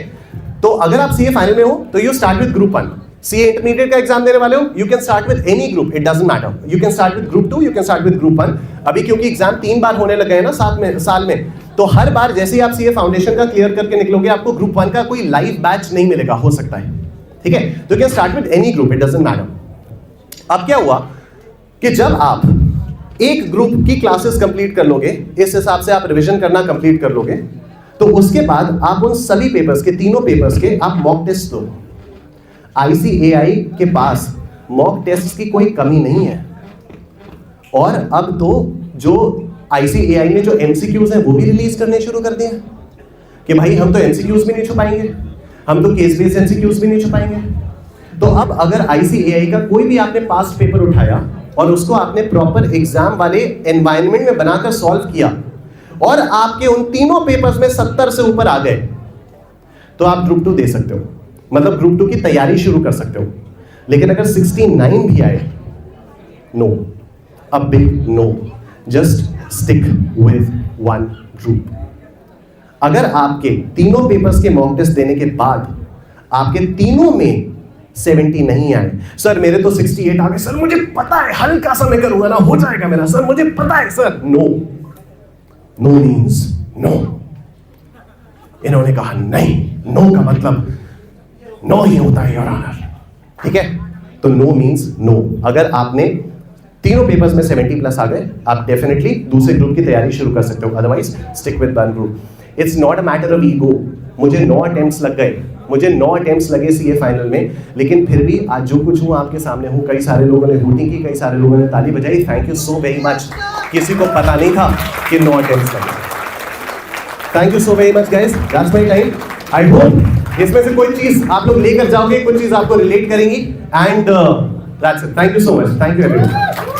तो अगर आप सीए फाइनल में हो तो you start with group 1। CA intermediate का एग्जाम देने वाले हो, you can start with any group, it doesn't matter, you can start with group 2, you can start with group 1। अभी क्योंकि एग्जाम 3 बार होने लगे हैं ना साल में, तो हर बार जैसे ही आप सीए फाउंडेशन का क्लियर करके निकलोगे, आपको ग्रुप 1 का कोई लाइव बैच नहीं मिलेगा, हो सकता है। ठीक है, तो you can start with any group, it doesn't matter. अब क्या हुआ कि जब आप एक ग्रुप की क्लासेस कंप्लीट कर लोगे, इस हिसाब से आप रिवीजन करना कंप्लीट कर लोगे, तो उसके बाद आप उन सभी पेपर्स के, तीनों पेपर्स के आप मॉक टेस्ट दो। आईसीएआई के पास मॉक टेस्ट की कोई कमी नहीं है। और अब तो जो आईसीएआई ने जो एमसीक्यूज हैं वो भी रिलीज करने शुरू कर दिए कि भाई हम तो एमसीक्यूज भी नहीं छुपाएंगे, हम तो केस बेस्ड एमसीक्यूज भी नहीं छुपाएंगे। तो अब अगर आईसीएआई का कोई भी आपने पास्ट पेपर उठाया और उसको आपने प्रॉपर एग्जाम वाले एनवायरनमेंट में बनाकर सॉल्व किया, और आपके उन तीनों पेपर्स में 70 से ऊपर आ गए, तो आप ग्रुप 2 दे सकते हो, मतलब ग्रुप 2 की तैयारी शुरू कर सकते हो। लेकिन अगर 69 भी आए, no, a big no, just stick with one group. अगर आपके तीनों पेपर्स के मॉक टेस्ट देने के बाद आपके तीनों में 70 नहीं आए, सर मेरे तो 68 आ गए, सर मुझे पता है हल्का सा मैं करूंगा ना हो जाएगा मेरा, सर मुझे पता है sir, no, no means no. इन्होंने कहा नहीं, नो का मतलब नो ही होता है योर ऑनर। ठीक है, तो नो मीन्स नो। अगर आपने तीनों पेपर्स में 70 प्लस आ गए, आप डेफिनेटली दूसरे ग्रुप की तैयारी शुरू कर सकते हो, otherwise stick with one group. It's not a matter of ego. मुझे 9 अटेम्प्ट्स लग गए, मुझे 9 अटेम्प्ट्स लगे सीए फाइनल में, लेकिन फिर भी आज जो कुछ हूँ आपके सामने हूँ। कई सारे लोगों ने हूटिंग की, कई सारे लोगों ने ताली बजाई, thank you so very much. किसी को पता नहीं था कि 9 अटेम्प्ट्स लगे। Thank you so very much guys, that's my time. I hope इसमें से कोई चीज आप लोग लेकर जाओगे, कुछ चीज आपको रिलेट करेंगी, and that's it. Thank you so much, thank you everyone.